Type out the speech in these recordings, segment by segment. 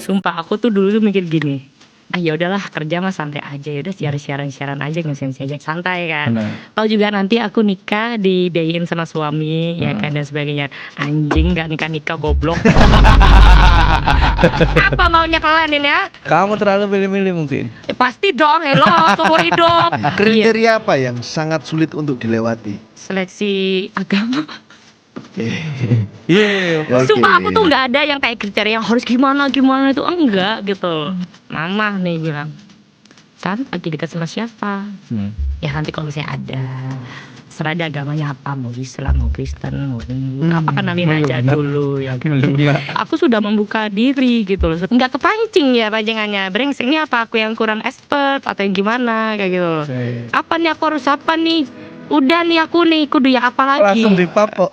Sumpah aku tuh dulu tuh mikir gini, ya udahlah kerja mah santai aja, ya udah siaran aja ngisi aja santai kan. Tahu juga nanti aku nikah dibiayain sama suami ya kan dan sebagainya. Anjing nggak nikah goblok. Apa maunya kalian ya? Kamu terlalu milih-milih mungkin. Pasti dong, hello seumur hidup. Kriteria apa yang sangat sulit untuk dilewati? Seleksi agama. Iya. Sumpah aku tuh nggak ada yang kayak kriteria yang harus gimana itu enggak gitu. Mama nih bilang, Tan lagi dekat sama siapa? Ya nanti kalau misalnya ada serada agamanya apa, mau Islam mau Kristen mau apa kenalin aja dulu ya. Aku sudah membuka diri gitu loh, nggak kepancing ya panjangannya. Brengsek ini apa aku yang kurang expert atau yang gimana kayak gitu loh. Apa nih aku harus apa nih? Udah nih aku nih kudu ya apa lagi? Langsung dipapok.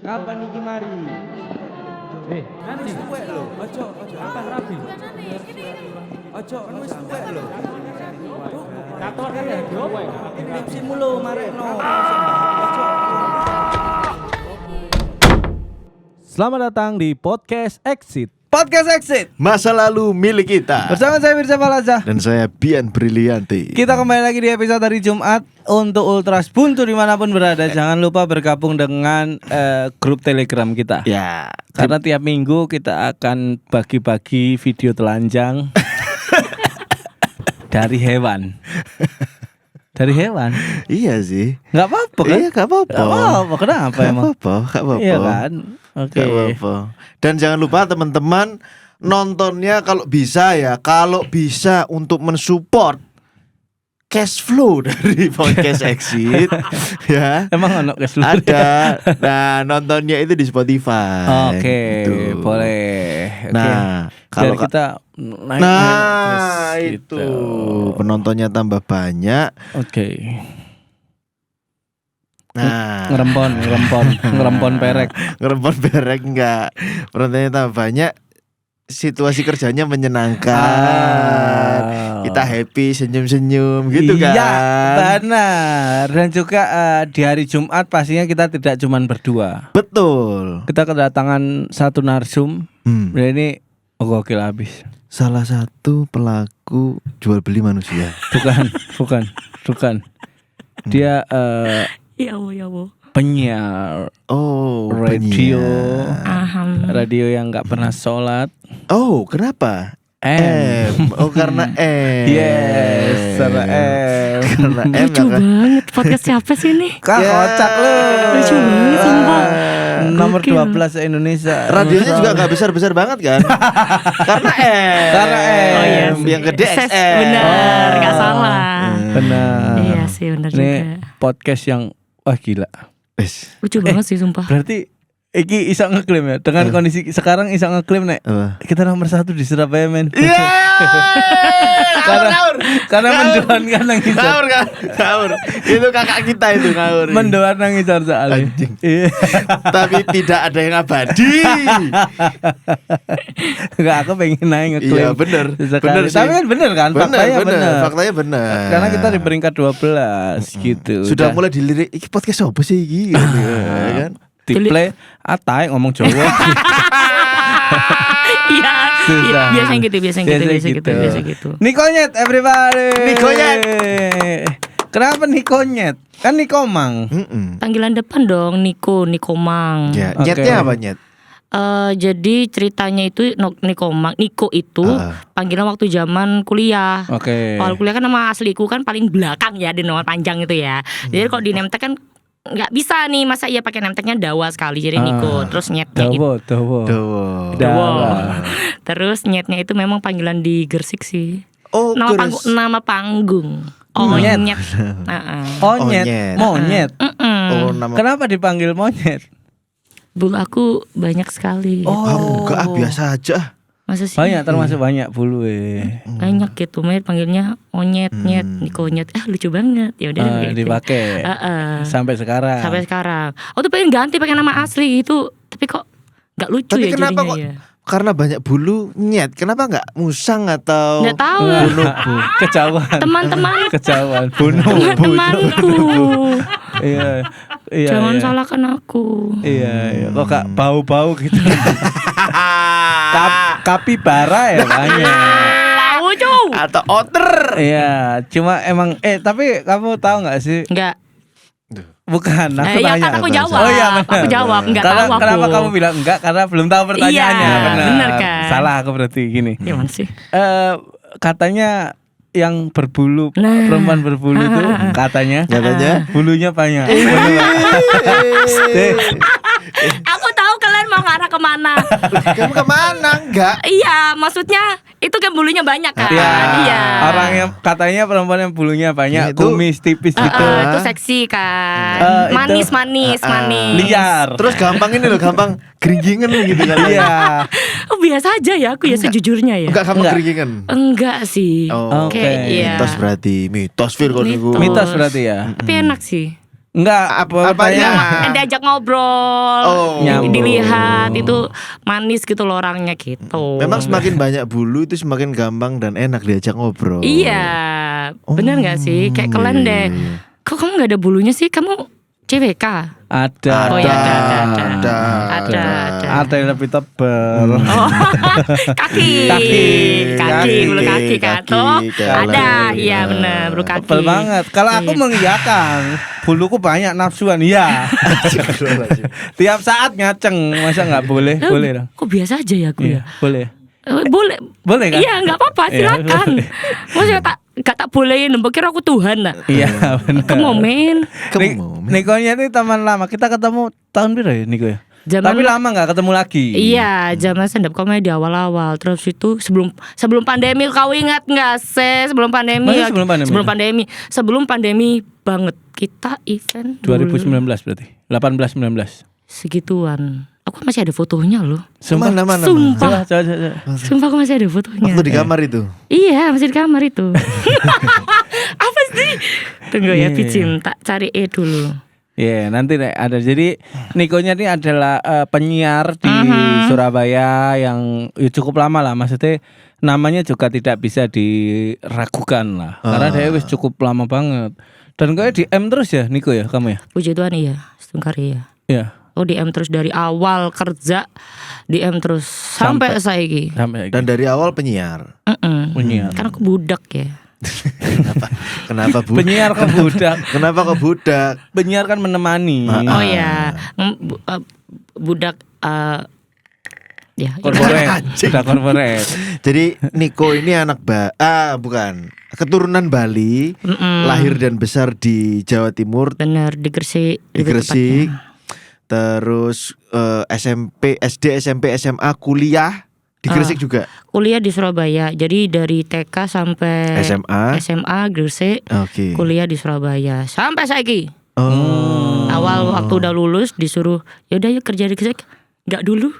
Kapan iki mari? Wis tuwek lho, ojo kapan rabi. Ojo wis tuwek lho. Katon kan ya tuwek. Skripsimu lho marekno. Selamat datang di Podcast Exit. Podcast Exit Masa lalu milik kita. bersama saya Firza Falaza. Dan saya Bian Brilianti. Kita kembali lagi di episode hari Jumat. Untuk Ultras Buntu dimanapun berada, jangan lupa bergabung dengan grup Telegram kita. Ya, Karena tiap minggu kita akan bagi-bagi video telanjang dari hewan. Dari hewan? iya sih. Nggak apa-apa kan? Iya, nggak apa-apa. Nggak apa-apa, kenapa Nggak emang? apa-apa. Iya kan? Oke. Nggak apa-apa. Dan jangan lupa teman-teman nontonnya kalau bisa untuk mensupport cash flow dari Podcast Exit ya. Emang anak kesulitan? Ada. Nah, nontonnya itu di Spotify. Oke, Gitu. boleh. Oke. Nah, Biar kalau kita naik Nah, terus itu gitu. penontonnya tambah banyak. Oke. Nah, ngerempon perek. ngerempon berek enggak. Penontonnya tambah banyak. Situasi kerjanya menyenangkan. Kita happy, senyum-senyum gitu kan. Iya, benar. Dan juga di hari Jumat pastinya kita tidak cuma berdua. Betul. Kita kedatangan satu narsum. Dan ini gokil habis. Salah satu pelaku jual beli manusia. Bukan. Dia Ya Allah. penyiar Oh, radio. penyiar. Radio yang nggak pernah sholat. Oh, kenapa? M. Oh, karena M. Yes, karena M. Karena M Lucu banget podcast siapa sih ini? Kak kocak lu. Lucu banget sumpah. Nomor Gokil. 12 Indonesia. Radionya juga gak besar-besar banget kan? Karena M. Karena M. Oh iya sih. Yang gede Ses, XM. benar, gak salah. Benar. Iya sih benar Ini juga. podcast yang wah gila. Wes. Lucu banget sih sumpah. Berarti iki bisa ngeklaim ya. Dengan kondisi sekarang bisa ngeklaim nek. Apa? Kita nomor 1 di Surabaya men. Iya. Karena mendoan kan nang ngisor. Ngawur. Itu kakak kita itu ngawur. Mendoan nang ngisor soalnya. Anjing. Iya. Tapi tidak ada yang abadi. Enggak, aku pengen naik ngeklaim. Iya bener. Sesekali. Bener sih. Tapi kan bener kan? Faktanya bener. Faktanya bener. Karena kita di peringkat 12 gitu. Sudah Udah. mulai dilirik. Iki podcast apa sih iki? Ya kan? Di play atai ngomong Jawa. Iya. Susah. Biasanya gitu. Nikonyet everybody. Nikonyet. Kenapa Nikonyet? Kan Nikomang. Panggilan depan dong Niko Mang. Ya, Oke. nyetnya apa nyet? Jadi ceritanya itu Niko itu panggilan waktu zaman kuliah. Oke. Kalau kuliah kan nama asliku kan paling belakang ya di nama panjang itu ya. Jadi kalau di name tag kan nggak bisa nih, masa iya pakai name tagnya Dawa sekali jadi Niko. Terus nyetnya itu Dawa. terus nyetnya itu memang panggilan di Gersik sih. Oh, Nama panggung. Monyet. Onyet. Onyet. Onyet. Monyet. Oh, nama. Kenapa dipanggil monyet? Bulu aku banyak sekali. Enggak, biasa aja. Masa sih? Banyak, termasuk banyak bulu Banyak gitu, Mer panggilnya Onyet, Nyet, Niko Nyet. Lucu banget. Ya udah gitu. dipakai. Sampai sekarang. Sampai sekarang. Oh tuh pengen ganti pakai nama asli gitu, tapi kok nggak lucu Tapi ya kenapa jadinya kok ya. karena banyak bulu nyet. Kenapa enggak musang atau Nggak tahu. bonobo? Kejauhan. Teman-teman Kejauhan. Bunuh. temanku. Iya. Iya. Jangan iya. salahkan aku. Iya. Kok gak bau-bau gitu. Kapibara ya banyak. Tahu cuy. Atau otter. Iya, cuma emang tapi kamu tahu nggak sih? Enggak. Bukan, aku Ya tanya. kan aku jawab. Oh iya benar. Aku jawab, enggak Karena- tahu aku. Kenapa kamu bilang enggak? Karena belum tahu pertanyaannya. Iya, benar kan? Salah aku berarti gini. Gimana sih? Katanya yang berbulu, Nah. perempuan berbulu itu katanya bulunya banyak. Aku tahu kalian mau ngarah kemana. Kamu kemana? Enggak. Iya, maksudnya itu kan bulunya banyak kan. Iya. Iya. Orang yang katanya perempuan yang bulunya banyak, Itu- kumis tipis gitu. Itu seksi kan. Itu- Manis. Liar. Terus gampang ini loh, gampang geringgingan gitu kan. Iya. Oh, biasa aja ya aku ya sejujurnya ya. Enggak gampang Enggak. geringgingan. Enggak sih. Oh, Oke. Kayak iya. Mitos berarti, mitos Fir kalau niku. Mitos berarti ya. Tapi enak sih. Enggak, Apanya? Diajak ngobrol, Oh. Nyambung. dilihat itu manis gitu loh orangnya gitu. Memang semakin banyak bulu itu semakin gampang dan enak diajak ngobrol. Iya, bener nggak sih? Kayak kalian deh. Kok kamu nggak ada bulunya sih? Kamu CWK? Ada. Oh iya, ada. Ada. Ada yang lebih tebal. Oh, kaki, bulu kaki kan? Oh, ada, iya bener, bulu kaki. Tebal banget. Kalau aku Iya. mengiyakan, buluku banyak nafsuan. Iya. Tiap saat ngaceng, masa nggak boleh? Lah, Boleh dong. Kok biasa aja ya aku Iya, ya? boleh. Boleh. Boleh kan? Iya, nggak apa-apa, Iya, silakan. boleh. Maksudnya gak bolehin, kira aku Tuhan nak. Iya, benar. Kemomen. Nikonya ini teman lama. Kita ketemu tahun berapa ya Niko ya? Zaman- Tapi lama nggak ketemu lagi. Iya, zaman stand up comedy awal-awal. Terus itu sebelum pandemi, kau ingat nggak sih? Sebelum pandemi. Masa sebelum pandemi? Sebelum pandemi banget. Kita event 2019 berarti. 18-19. segituan. Aku masih ada fotonya loh. Mana? Sumpah. Coba. Sumpah aku masih ada fotonya. Waktu di kamar itu. Iya, masih di kamar itu. Apa sih? Tunggu ya, Iya. Picin, tak cari dulu. Iya, nanti deh ada. Jadi Nikonya ini adalah penyiar di Surabaya yang cukup lama lah. Maksudnya namanya juga tidak bisa diragukan lah. Karena dia wis cukup lama banget. Dan kayaknya di M terus ya Niko ya kamu ya? Puji Tuhan iya, Setengkar iya. Iya. Oh DM terus dari awal kerja, DM terus sampai saiki. Sampai Dan dari awal penyiar. penyiar. Kan aku budak ya. Kenapa bu? Penyiar ke budak. Kenapa kok budak? Penyiar kan menemani. Oh ya, budak ya. Korporat. Budak korporat. Jadi Niko ini anak bukan keturunan Bali, lahir dan besar di Jawa Timur, Bener di Gresik. di lebih Gresik. tepatnya. Terus SMP, SD, SMP, SMA, kuliah di Gresik juga. Kuliah di Surabaya. Jadi dari TK sampai SMA. Gresik. Oke. Kuliah di Surabaya sampai saiki. Oh. Awal waktu udah lulus disuruh, yaudah yuk kerja di Gresik. Enggak dulu.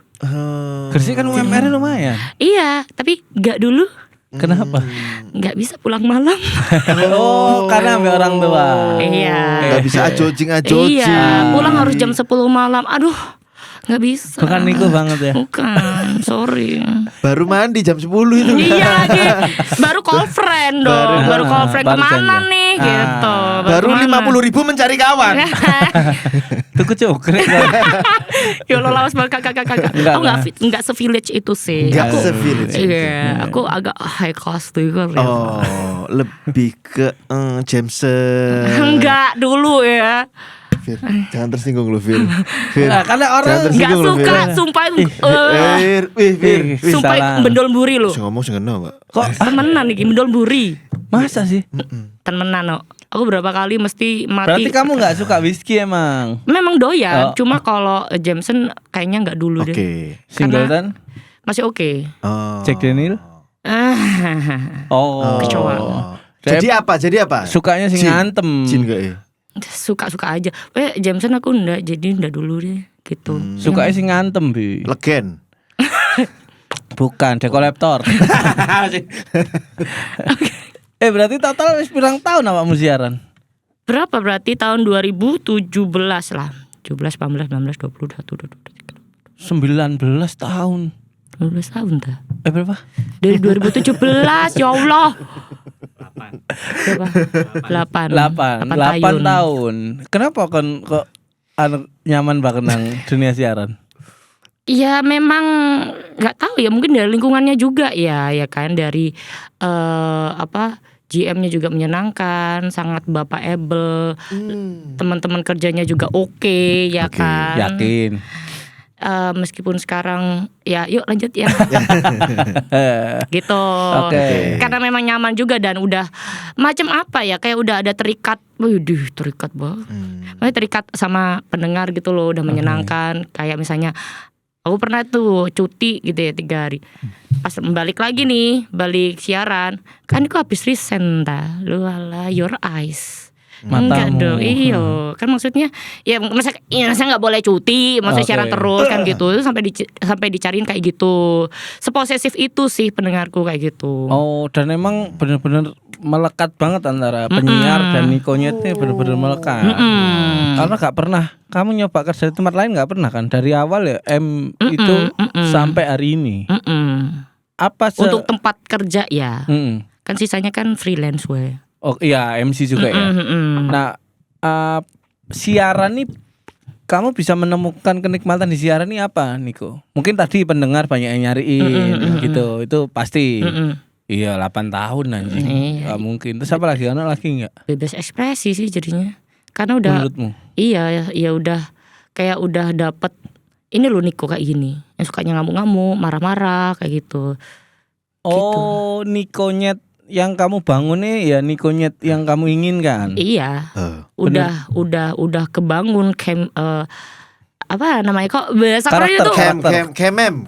Gresik kan UMR lumayan. Iya, tapi enggak dulu. Kenapa? Enggak bisa pulang malam. Oh, karena ambil orang tua. Iya. Gak bisa ajojing. Iya, pulang harus jam 10 malam. Aduh, nggak bisa. Bukan Niko banget ya. Bukan, sorry. Baru mandi jam 10 itu. Iya, baru call friend dong. Baru call friend baru kemana janjian. nih gitu. Baru kemana? 50.000 mencari kawan. Tuku cokret. Ya Allah, lawas banget kakak. Enggak, Oh enggak se-village itu sih. Enggak Aku se-village itu. Iya, aku agak high class tuh kan. Oh, lebih ke Jameson. Enggak dulu ya. Fir, jangan tersinggung lu Fir. Fir. Nah, karena orang Jangan Enggak tersinggung lu, suka, Fir. sumpah Fir, Fir. sumpah salah. bendol buri lu. Saya ngomong sengena, Pak. Kok Temenan nih bendol buri. masa sih? Temenan no. Aku berapa kali mesti mati. Berarti kamu nggak suka whisky emang? Memang doyan, Oh. cuma kalau Jameson kayaknya nggak dulu deh. Oke. Singleton? Masih oke. Oh. Jack Daniel? Oh. Kecoa. Jadi apa? Sukanya sing Jin. ngantem. Jin gak ya? Suka-suka aja. Jameson aku enggak, jadi enggak dulu deh gitu. Sukanya sing ngantem, Bi. Legen. Bukan, dekolektor. Berarti total wis pirang tahun awakmu siaran? Berapa berarti tahun 2017 lah. 17, 18, 19, 20, 21, 22, 19 tahun. 12 tahun dah. Berapa? Dari 2017 ya Allah. 8 tahun. Kenapa kok nyaman banget nang dunia siaran? Ya memang nggak tahu ya, mungkin dari lingkungannya juga ya kan, dari GM-nya juga menyenangkan, sangat Bapak Able, teman-teman kerjanya juga oke, ya kan. Yakin. Meskipun sekarang ya yuk lanjut ya. Gitu. Karena memang nyaman juga dan udah macam apa ya, kayak udah ada terikat banget. Terikat sama pendengar gitu loh, udah menyenangkan. Kayak misalnya aku pernah tuh cuti gitu ya 3 hari. Pas balik lagi nih, balik siaran, kan aku habis resign lu ala your eyes. Enggak dong, iyo kan maksudnya ya saya nggak boleh cuti, maksudnya siaran terus kan gitu, itu sampai dicariin kayak gitu, seposesif itu sih pendengarku kayak gitu. Oh, dan emang benar-benar melekat banget antara penyiar dan Nikonya itu benar-benar melekat. Karena gak pernah kamu nyoba kerja di tempat lain, gak pernah kan dari awal ya itu sampai hari ini. Apa untuk tempat kerja ya? Kan sisanya kan freelance we. Oh iya, MC juga ya. Nah, siaran nih, kamu bisa menemukan kenikmatan di siaran nih apa, Niko? Mungkin tadi pendengar banyak yang nyariin gitu, itu pasti. Iya, 8 tahun anjing. Gak mungkin. Terus apa lagi? Ada lagi nggak? Bebas ekspresi sih jadinya. Karena udah. Menurutmu? Iya, ya udah kayak udah dapet ini loh Niko kayak gini. Yang sukanya ngamuk-ngamuk, marah-marah kayak gitu. Oh, Nikonyet yang kamu bangun nih ya Nikonyet yang kamu inginkan. Iya. Udah kebangun apa namanya kok bahasa Korea itu? Kemem.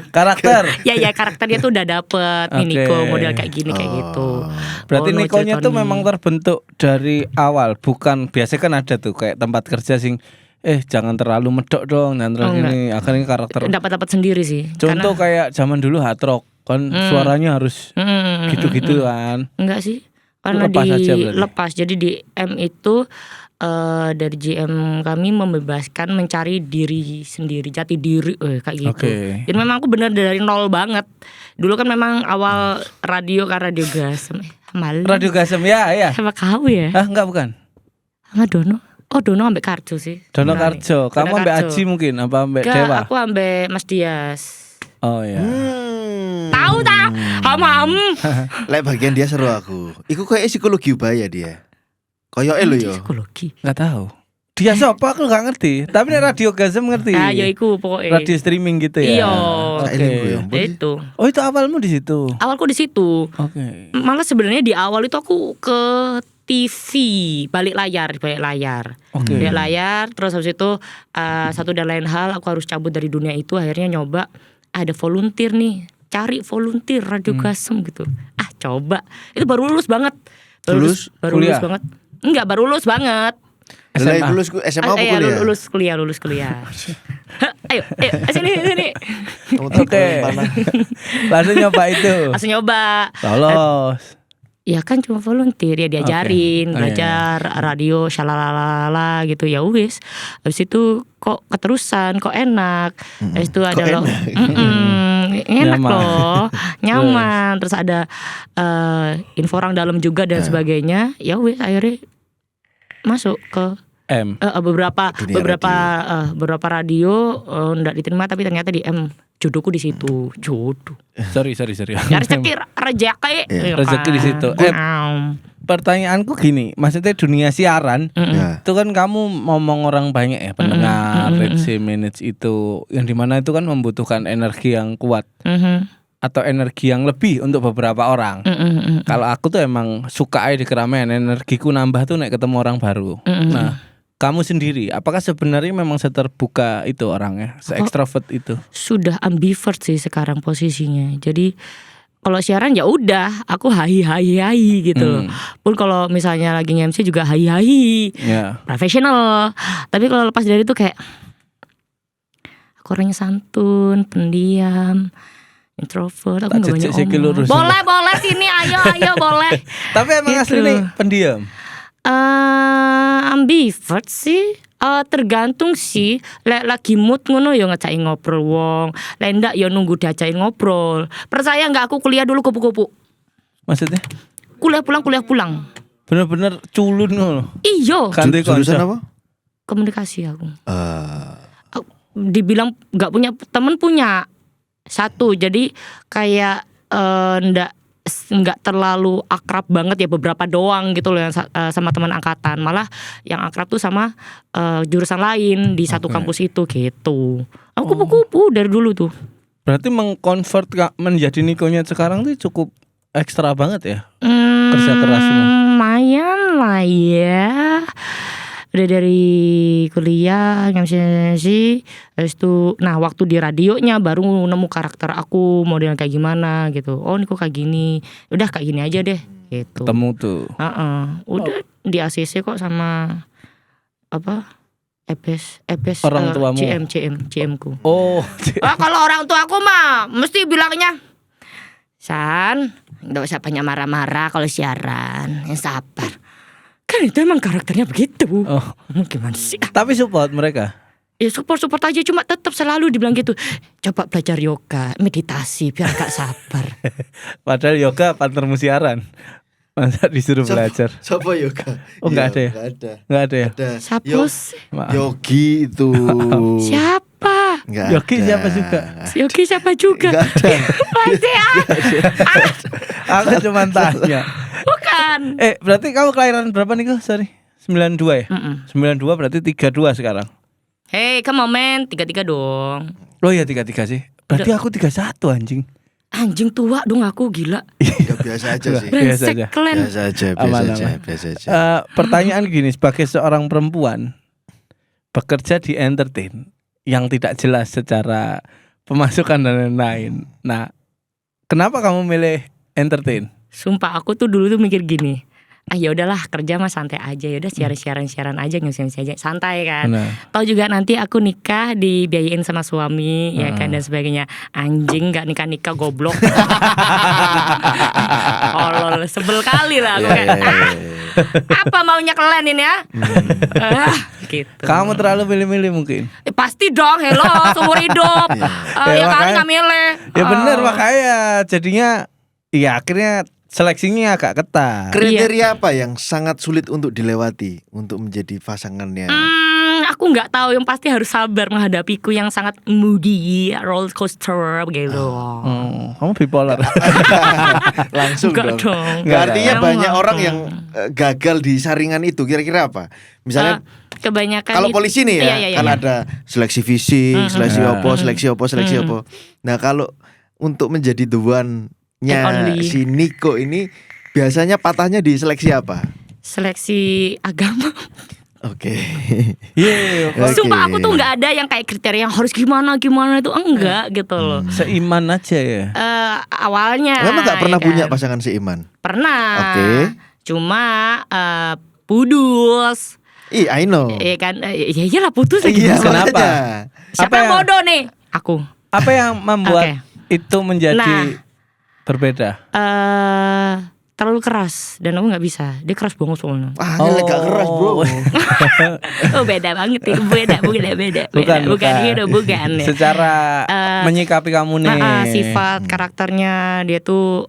Karakter. Ya karakternya tuh udah dapet nih Niko model kayak gini kayak gitu. Berarti Nikonya tuh memang terbentuk dari awal, bukan biasanya kan ada tuh kayak tempat kerja sing jangan terlalu medok dong, jangan terlalu gini. Akhirnya karakter dapat sendiri sih. Contoh kayak zaman dulu hard rock kan suaranya harus gitu-gitu kan. Enggak sih. Karena lepas jadi di M itu dari GM kami membebaskan mencari diri sendiri, jati diri kayak gitu. Jadi memang aku benar dari nol banget. Dulu kan memang awal radio kan Radio Gasem. Radio Gasem ya. Sama kau ya? Enggak bukan. Sama Dono. Oh Dono ambek Karjo sih. Dono Karjo. Kamu ambek Aji mungkin apa ambek Dewa? Aku ambek Mas Dias. Oh ya. Tahu tak? Hamam. Lek bagian dia seru aku. Iku kayak psikologi ubaya dia. Koyoke lho yo. Psikologi. Enggak tahu. Dia siapa aku enggak ngerti. Tapi Radio Gasem ngerti. Ya iku pokoknya. Radio streaming gitu ya. Iya. Itu. Oh itu awalmu di situ. Awalku di situ. Malah sebenarnya di awal itu aku ke TV balik layar. Balik layar. Terus habis itu satu dan lain hal aku harus cabut dari dunia itu. Akhirnya nyoba ada volunteer nih. Cari volunteer Radio Gasem gitu. Coba. Itu baru lulus banget. Baru lulus banget. Enggak, baru lulus banget. SMA. SMA apa kuliah? Lulus kuliah. Ayo, sini. Oke. Langsung nyoba itu. Langsung nyoba. Lolos. Ya kan cuma volunteer ya, diajarin belajar radio shalalala gitu ya wis. Habis itu kok keterusan, kok enak. Habis itu ada loh. Enak loh, nyaman. Terus ada info orang dalam juga dan sebagainya. Ya wis akhirnya masuk ke beberapa radio enggak diterima, tapi ternyata di M jodohku di situ. Jodoh. Sorry. Ya rezeki di situ. Pertanyaanku gini, maksudnya dunia siaran itu kan kamu ngomong orang banyak ya, pendengar, reach manage itu, yang dimana itu kan membutuhkan energi yang kuat atau energi yang lebih untuk beberapa orang. Kalau aku tuh emang suka aja di keramaian, energiku nambah tuh naik ketemu orang baru. Nah, kamu sendiri, apakah sebenarnya memang seterbuka itu orangnya, se-extrovert itu? Sudah ambivert sih sekarang posisinya. Jadi kalau siaran ya udah, aku hai gitu. Pun kalau misalnya lagi nge-MC juga hai. Profesional. Tapi kalau lepas dari itu kayak aku orangnya santun, pendiam, introvert, aku enggak banyak ngomong. Boleh sini, ayo boleh. Tapi emang asli nih pendiam. Ambivert sih. Tergantung sih, lek lagi mood ngono ya ngajaki ngobrol wong, lek ndak ya nunggu diajakin ngobrol. Percaya nggak aku kuliah dulu kupu-kupu. Maksudnya Kuliah pulang. bener-bener culun ngono. Iyo, Ganti Jurusan konsep. apa? komunikasi aku. Eh, Dibilang nggak punya temen, punya satu, jadi kayak nggak terlalu akrab banget ya, beberapa doang gitu loh yang sama teman angkatan, malah yang akrab tuh sama jurusan lain di satu Oke. kampus itu gitu. Aku kupu-kupu dari dulu tuh. Berarti mengkonvert menjadi Nikonya sekarang tuh cukup ekstra banget ya. Hmm, Kerja kerasmu. lumayan lah ya. Udah dari kuliah ngemsi, habis itu nah waktu di radionya baru nemu karakter aku model kayak gimana gitu. Oh Niko kayak gini, udah kayak gini aja deh gitu. Ketemu tuh. Udah di ACC kok sama apa EBS Orang tuamu. CM ku. Oh, Kalau orang tua aku mah mesti bilangnya, San, nggak usah banyak marah-marah kalau siaran, yang sabar. Kan itu emang karakternya begitu. Oh. Gimana sih? tapi support mereka. Ya support aja, cuma tetap selalu dibilang gitu. Coba belajar yoga, meditasi biar gak sabar. Padahal yoga partner siaran. Masa disuruh belajar? Siapa yoga? Oh, nggak ada ya? Nggak ada. Nggak ada ya? Ada. Siapa sih? Maaf. Yogi itu. Siapa? Nggak Yogi ada. siapa juga? Yogi siapa juga? Nggak ada. Pasti Aku cuma tanya. bukan. Berarti kamu kelahiran berapa nih kok? Sorry. 92 ya? Mm-mm. 92 berarti 32 sekarang. Hey, come on man, 33 dong. Oh iya 33 sih. Berarti aku 31 anjing. Anjing tua dong aku, gila. Ya, biasa aja sih. Biasa Brengsek aja. kalian. Biasa aja, Aman, biasa aja, aman. biasa aja. Pertanyaan gini, sebagai seorang perempuan bekerja di entertain yang tidak jelas secara pemasukan dan lain-lain. Nah, kenapa kamu milih entertain? Sumpah aku tuh dulu tuh mikir gini. Ya udahlah kerja mah santai aja, ya udah siaran aja ngisi aja santai kan. Nah, Tahu juga nanti aku nikah dibiayain sama suami ya kan dan sebagainya. Anjing nggak nikah goblok. Olol sebel kali lah aku Iya, kayak. iya, iya, "Ah, iya. apa maunya kalian ini ya?" Gitu. kamu terlalu milih-milih mungkin. Pasti dong, hello seumur hidup. Ya, Ya kali makanya- nggak milih. Ya bener makanya jadinya ya akhirnya seleksinya agak ketat. Kriteria apa yang sangat sulit untuk dilewati untuk menjadi pasangannya? Aku nggak tahu, yang pasti harus sabar menghadapiku yang sangat moody, roller coaster begitu. Kamu bipolar. Langsung Enggak dong. dong. Nggak, artinya Enggak banyak dong. orang yang gagal di saringan itu. Kira-kira apa? Misalnya Kebanyakan kalau itu- polisi nih ya, Iya, kan iya. ada seleksi fisik, seleksi Ya. opo. Nah kalau untuk menjadi the one-nya And only. si Niko ini biasanya patahnya di seleksi apa? Seleksi agama. Oke. Iya, Oke. Sumpah aku tuh nggak ada yang kayak kriteria yang harus gimana itu enggak gitu loh. seiman aja ya. Awalnya. Kamu nggak pernah ya punya kan? pasangan seiman? Pernah. Oke. Cuma pudus. I know. Ya kan, ya iyalah putus lagi. Iya, Kenapa? makanya. Siapa Apa yang yang- bodoh nih? Aku. Apa yang membuat Oke. itu menjadi Nah. berbeda? Terlalu keras dan aku nggak bisa. Dia keras banget soalnya. Ah, ini gak keras bro. Oh beda banget ya. Beda. Bukan. Gitu, bukan ya. Secara menyikapi kamu nih. Sifat karakternya dia tuh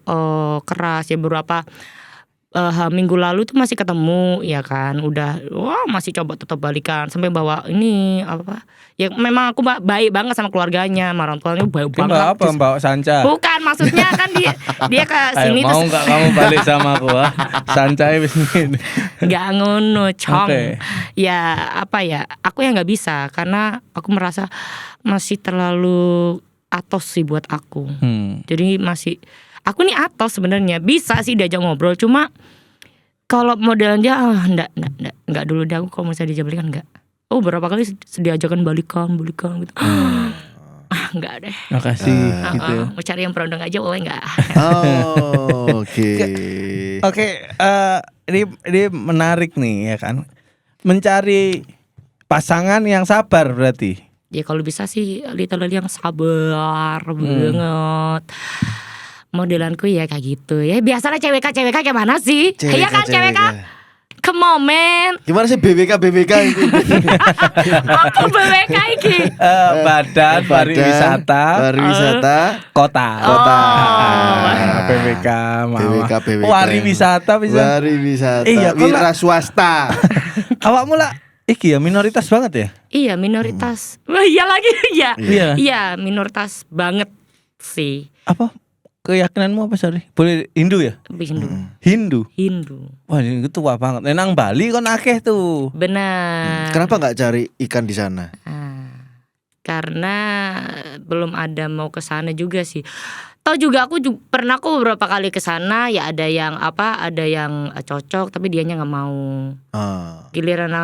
keras ya. Beberapa minggu lalu tuh masih ketemu ya kan, udah masih coba tetap balikan sampai bawa ini apa ya, memang aku baik banget sama keluarganya, sama orang tuanya baik Mbak banget. apa Mbak Sanca? Bukan, maksudnya kan dia ke sini Ayo, mau terus nggak kamu balik sama aku? Sanca wis ini. nggak ngono cong. Oke. Ya apa ya, aku yang nggak bisa karena aku merasa masih terlalu atos sih buat aku. Jadi masih aku nih atos sebenarnya, bisa sih diajak ngobrol, cuma kalau modelnya enggak dulu deh aku, kalau misalnya diajak balikan enggak. Oh berapa kali diajakan balikan gitu. Enggak deh. Makasih gitu. Mau cari yang berondong aja boleh enggak? Oh, oke. Oke, ini menarik nih ya kan. Mencari pasangan yang sabar berarti. Ya kalau bisa sih literally yang sabar banget. Modelanku ya kayak gitu ya. Biasalah CWK kayak mana sih? Iya kan CWK? Come on man. Gimana sih BBK itu? Apa BWK iki? Badan Pariwisata Kota. Kota. BWK, BWK. Wariwisata bisa. Wariwisata. Iya, Wira swasta. Awakmu lah iki ya minoritas banget ya? Iya minoritas. Wah iya lagi ya. Iya. Iya minoritas banget sih. Apa keyakinanmu apa sorry? Boleh Hindu ya? Hindu. Hindu. Wah ini tua banget. Nang Bali kan akeh tuh. Benar. Kenapa nggak cari ikan di sana? Karena belum ada mau ke sana juga sih. Tahu juga aku pernah kok beberapa kali ke sana ya ada yang cocok tapi dianya nggak mau. Giliran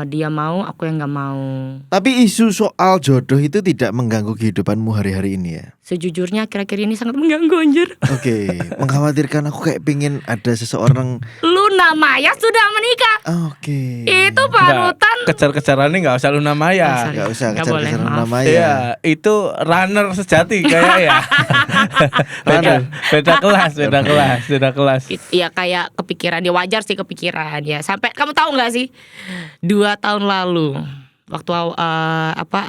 dia mau aku yang nggak mau. Tapi isu soal jodoh itu tidak mengganggu kehidupanmu hari-hari ini ya? Sejujurnya akhir-akhir ini sangat mengganggu anjir. Oke, mengkhawatirkan aku kayak pingin ada seseorang. Luna Maya sudah menikah. Oke. Itu panutan. Kejar-kejarannya nggak usah Luna Maya. Nggak usah Nggak boleh, kejar-kejar maaf. namanya. Iya, itu runner sejati kayak ya. beda kelas. Iya kayak kepikiran ya wajar sih kepikiran ya. Sampai kamu tahu nggak sih 2 tahun lalu waktu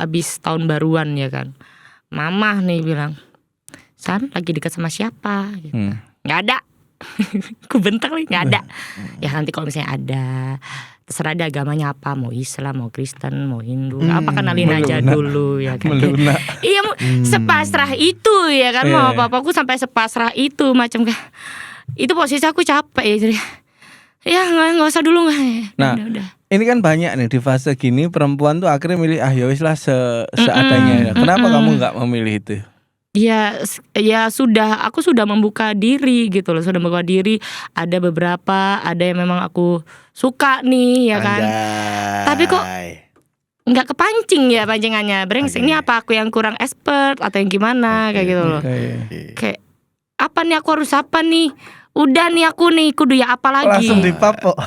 abis tahun baruan ya kan. Mama nih bilang, San lagi dekat sama siapa? Gitu. Nggak ada. Aku bentak nih nggak ada. Ya nanti kalau misalnya ada, terserah ada agamanya apa, mau Islam, mau Kristen, mau Hindu, apa kenalin aja dulu ya kan. Iya sepasrah itu ya kan, mau apa-apa aku sampai sepasrah itu macam kayak itu posisi aku capek ya jadi. Ya nggak usah dulu nggak. Nah, udah. Ini kan banyak nih di fase gini perempuan tuh akhirnya milih ya wis lah seadanya. Kenapa kamu nggak memilih itu? Ya sudah, aku sudah membuka diri gitu loh, sudah membuka diri. Ada beberapa, ada yang memang aku suka nih ya kan. Tapi kok nggak kepancing ya pancingannya, brengsek. Ini apa aku yang kurang expert atau yang gimana kayak gitu loh. Kayak apa nih aku harus apa nih? Udah nih aku nih kudu ya apa lagi? Langsung dipapo.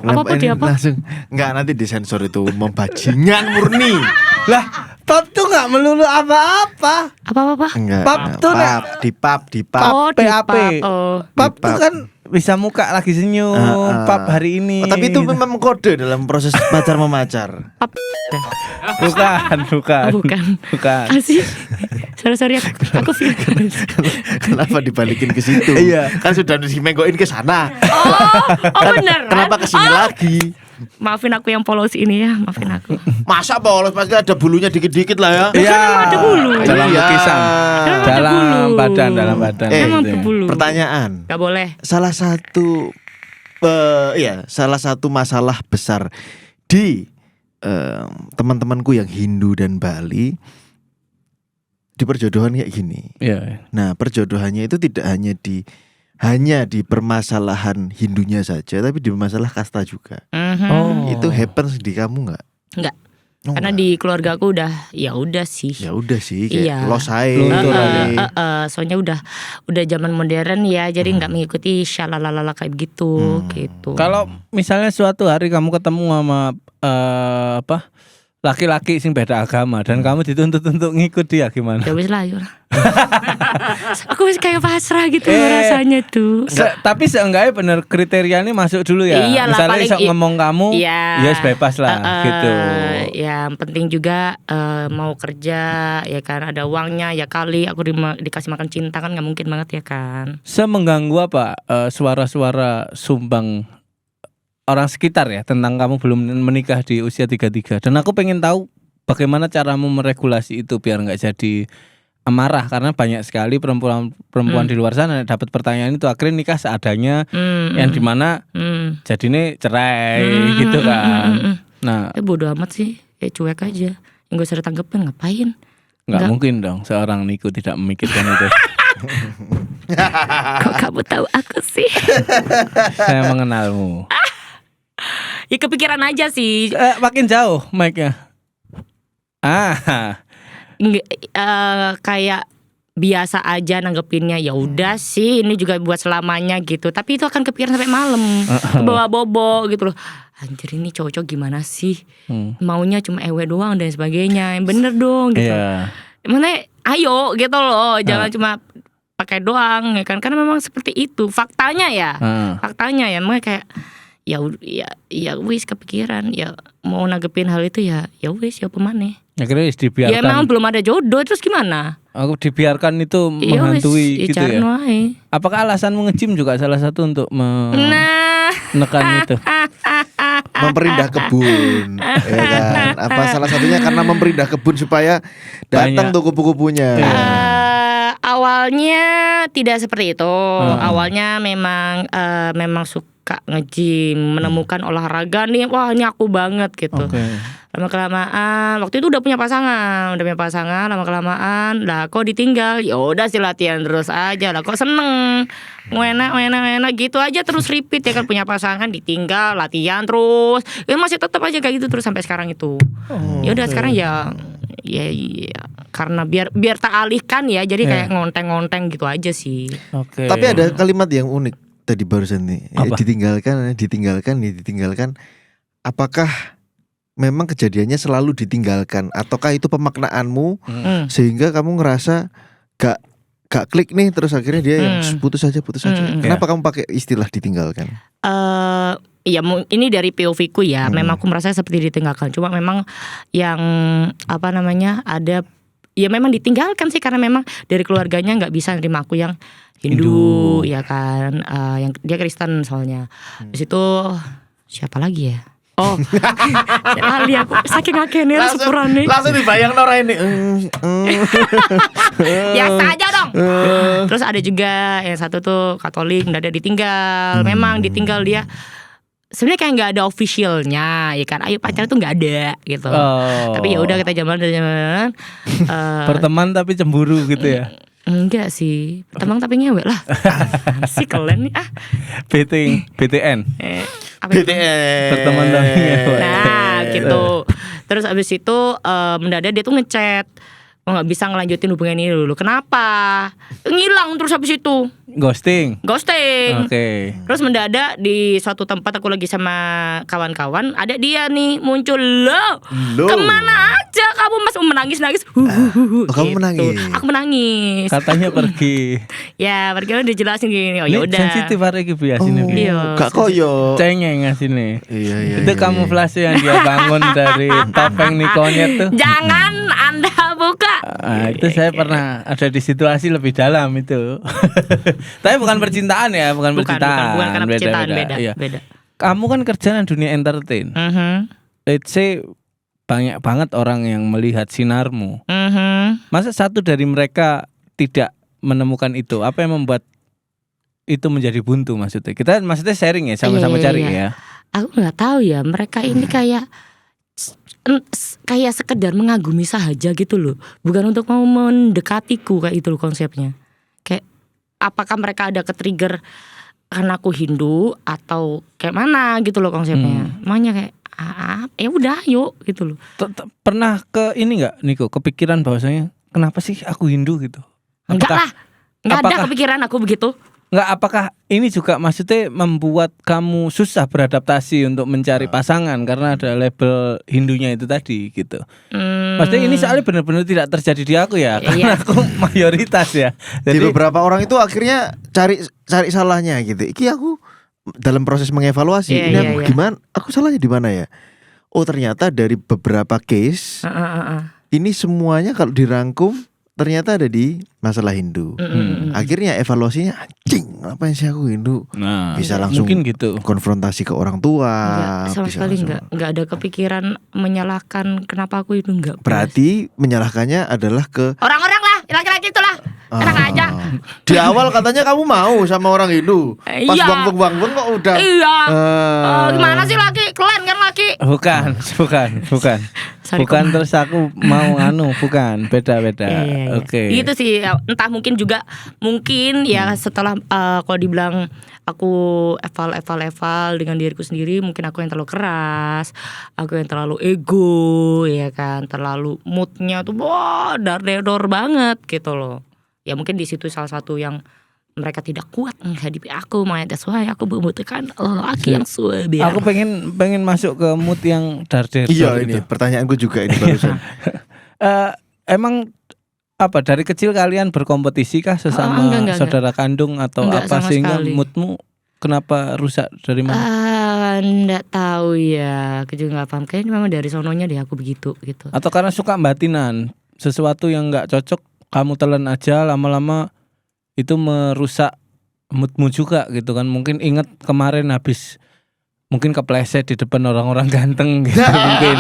Apa dia apa? Langsung nggak nanti disensor itu membajingan murni. Lah, pap tuh nggak melulu apa-apa. Apa? Enggak. Pap tuh di pap. Oh, di PAP. pap. Oh. Pap tuh kan bisa muka lagi senyum. Pap hari ini. Tapi itu memang kode dalam proses pacar memacar. Pap. Bukan. Asih. Sorry aku pikir. Kenapa dibalikin ke situ? Iya. Kan sudah dimenggoin ke sana. Oh bener. Kenapa ke sini lagi? Maafin aku yang polos ini ya, maafin aku. Masa polos pasti ada bulunya dikit-dikit lah ya. Iya. Ada bulu. Dalam Iya. lukisan. Ada Dalam bulu. badan. Emang gitu ya. berbulu. Pertanyaan. Gak boleh. Salah satu masalah besar di teman-temanku yang Hindu dan Bali di perjodohan kayak gini. Iya. Nah, perjodohannya itu tidak hanya di permasalahan Hindunya saja, tapi di masalah kasta juga. Oh. Itu happens di kamu nggak? Enggak. Oh, Karena nggak. di keluarga aku udah ya udah sih. Ya udah sih, kayak Iya. los ae. Luntur Soalnya udah zaman modern ya, jadi nggak mengikuti syalalala kayak gitu. Kalau misalnya suatu hari kamu ketemu sama laki-laki sing beda agama dan kamu dituntut untuk ngikut dia gimana? Ya wis lah ya. Aku wis kayak pasrah gitu rasanya tuh. Tapi seenggaknya bener kriterianya masuk dulu ya. Iyalah, Misalnya paling sok ngomong kamu, iya. ya bebas lah gitu. Yang penting juga mau kerja ya kan, ada uangnya ya kali aku dikasih makan cinta kan nggak mungkin banget ya kan. Semengganggu apa suara-suara sumbang orang sekitar ya tentang kamu belum menikah di usia 33. Dan aku pengen tahu bagaimana caramu meregulasi itu biar nggak jadi amarah, karena banyak sekali perempuan di luar sana dapat pertanyaan itu akhirnya nikah seadanya, yang dimana jadinya cerai gitu kan. Nah, bodo amat sih, ya cuek aja. Yang gak usah ditanggepin ngapain? nggak mungkin dong seorang Niko tidak memikirkan itu. Kok kamu tahu aku sih? Saya mengenalmu. Ya kepikiran aja sih. Makin jauh mic-nya. Kayak biasa aja nanggepinnya, ya udah sih ini juga buat selamanya gitu. Tapi itu akan kepikiran sampai malam, bawa bobo gitu loh. Anjir ini cowok-cowok gimana sih? Maunya cuma ewe doang dan sebagainya. Yang bener dong gitu. Iya. Mana ayo gitu loh, jangan cuma pakai doang ya kan, karena memang seperti itu faktanya ya. Faktanya ya, makanya kayak ya wis kepikiran ya mau nanggepin hal itu ya wis ya pemaneh. Akhirnya dibiarkan. Ya emang belum ada jodoh terus gimana? Aku dibiarkan itu Ya wis, menghantui gitu ya. jarno ae. Apakah alasanmu nge-gym juga salah satu untuk Nah, menekan itu? Memperindah kebun, ya kan? Apa salah satunya karena memperindah kebun supaya datang Banyak. tuh kupu-kupunya. awalnya tidak seperti itu. Awalnya memang suka nge-gym, menemukan olahraga nih, wah ini aku banget gitu. Oke. Lama-kelamaan waktu itu udah punya pasangan, lama-kelamaan lah kok ditinggal. Ya udah sih latihan terus aja lah, kok seneng. Enak gitu aja terus repeat ya kan, punya pasangan ditinggal, latihan terus. Ya masih tetap aja kayak gitu terus sampai sekarang itu. Ya udah sekarang ya karena biar tak alihkan ya, jadi kayak ngonteng-ngonteng gitu aja sih. Oke. Tapi ada kalimat yang unik tadi barusan nih. Apa? Ditinggalkan. Apakah memang kejadiannya selalu ditinggalkan ataukah itu pemaknaanmu sehingga kamu ngerasa gak klik nih, terus akhirnya dia yang putus aja. Kenapa kamu pakai istilah ditinggalkan? Ya ini dari POV ku ya, memang aku merasa seperti ditinggalkan. Cuma memang yang ada ya memang ditinggalkan sih karena memang dari keluarganya nggak bisa nerima aku yang Hindu. Ya kan, yang dia Kristen soalnya. Di situ siapa lagi ya? Oh, lali aku saking akhirnya sepurane. Langsung dibayang Nora ini. Ya saja dong. Terus ada juga yang satu tuh Katolik, mendadak ditinggal. Memang ditinggal dia. Sebenarnya kayak nggak ada officialnya, ya kan? Ayo pacaran tuh nggak ada gitu. Tapi ya udah kita jalan. Berteman tapi cemburu gitu ya. Enggak sih, berteman tapi ngewek lah. Si kalian nih BTN. Apa itu? Berteman tapi ngewek. Nah gitu. Terus abis itu mendadak dia tuh ngechat, nggak bisa ngelanjutin hubungan ini dulu. Kenapa? Ngilang terus habis itu. Ghosting. Oke. Terus mendadak di suatu tempat aku lagi sama kawan-kawan, ada dia nih muncul. Loh. Kemana aja kamu Mas? Menangis. Kamu menangis. Aku menangis. Katanya pergi. Ya pergi udah dijelasin gini. Oh ya Ini udah. sensitif hari ini biasa nih. Iya. Gak koyo. Cengeng ngasih nih. Iya. Itu kamuflase yang dia bangun dari topeng Nikonyet tuh. Jangan Anda buka. Itu saya pernah ada di situasi lebih dalam itu. Tapi bukan percintaan ya, bukan percintaan. Bukan karena percintaan, Iya. beda. Kamu kan kerja di dunia entertain. Let's say banyak banget orang yang melihat sinarmu. Masa satu dari mereka tidak menemukan itu? Apa yang membuat itu menjadi buntu maksudnya? Kita maksudnya sharing ya, sama-sama cari ya. Aku nggak tahu ya, mereka ini kayak sekedar mengagumi saja gitu loh, bukan untuk mau mendekatiku kayak itu loh konsepnya. Kayak apakah mereka ada ke-trigger karena aku Hindu atau kayak mana gitu loh konsepnya. Makanya kayak ya udah yuk gitu loh. Pernah ke ini nggak Niko, kepikiran bahwasanya kenapa sih aku Hindu gitu? Enggak ada kepikiran aku begitu. Enggak, apakah ini juga maksudnya membuat kamu susah beradaptasi untuk mencari pasangan karena ada label Hindunya itu tadi gitu? Maksudnya ini soalnya benar-benar tidak terjadi di aku ya, karena aku mayoritas ya. Jadi beberapa orang itu akhirnya cari salahnya gitu. Iki aku dalam proses mengevaluasi, ini aku gimana? Aku salahnya di mana ya? Oh ternyata dari beberapa case ini semuanya kalau dirangkum ternyata ada di masalah Hindu. Akhirnya evaluasinya anjing, ngapain sih aku Hindu? Nah, bisa langsung mungkin gitu. konfrontasi ke orang tua. Sama sekali enggak ada kepikiran menyalahkan kenapa aku Hindu, enggak. Berarti menyalahkannya adalah ke orang-orang lah, laki-laki itulah. Enak aja. Di awal katanya kamu mau sama orang Hindu. Pas bang kok udah. Iya. Gimana sih laki? Keren kan laki? Bukan. Sorry, Bukan terus aku mau bukan. Beda. Iya. Oke. Gitu sih, entah mungkin ya setelah kalau dibilang aku eval dengan diriku sendiri, mungkin aku yang terlalu keras, aku yang terlalu ego, ya kan, terlalu moodnya tuh dar-der banget gitu loh. Ya mungkin di situ salah satu yang mereka tidak kuat menghadapi aku, makanya that's why aku membutuhkan laki yang biar. Aku pengen masuk ke mood yang dar-der. Iya gitu. ini pertanyaanku juga ini barusan. Emang apa dari kecil kalian berkompetisi kah sesama enggak. saudara kandung atau Enggak apa sama sehingga sekali. moodmu kenapa rusak dari mana? Enggak tahu ya, aku juga nggak paham. Kayaknya memang dari sononya deh aku begitu gitu. Atau karena suka batinan sesuatu yang nggak cocok kamu telan aja lama-lama itu merusak moodmu juga gitu kan. Mungkin inget kemarin habis mungkin kepleset di depan orang-orang ganteng gitu mungkin.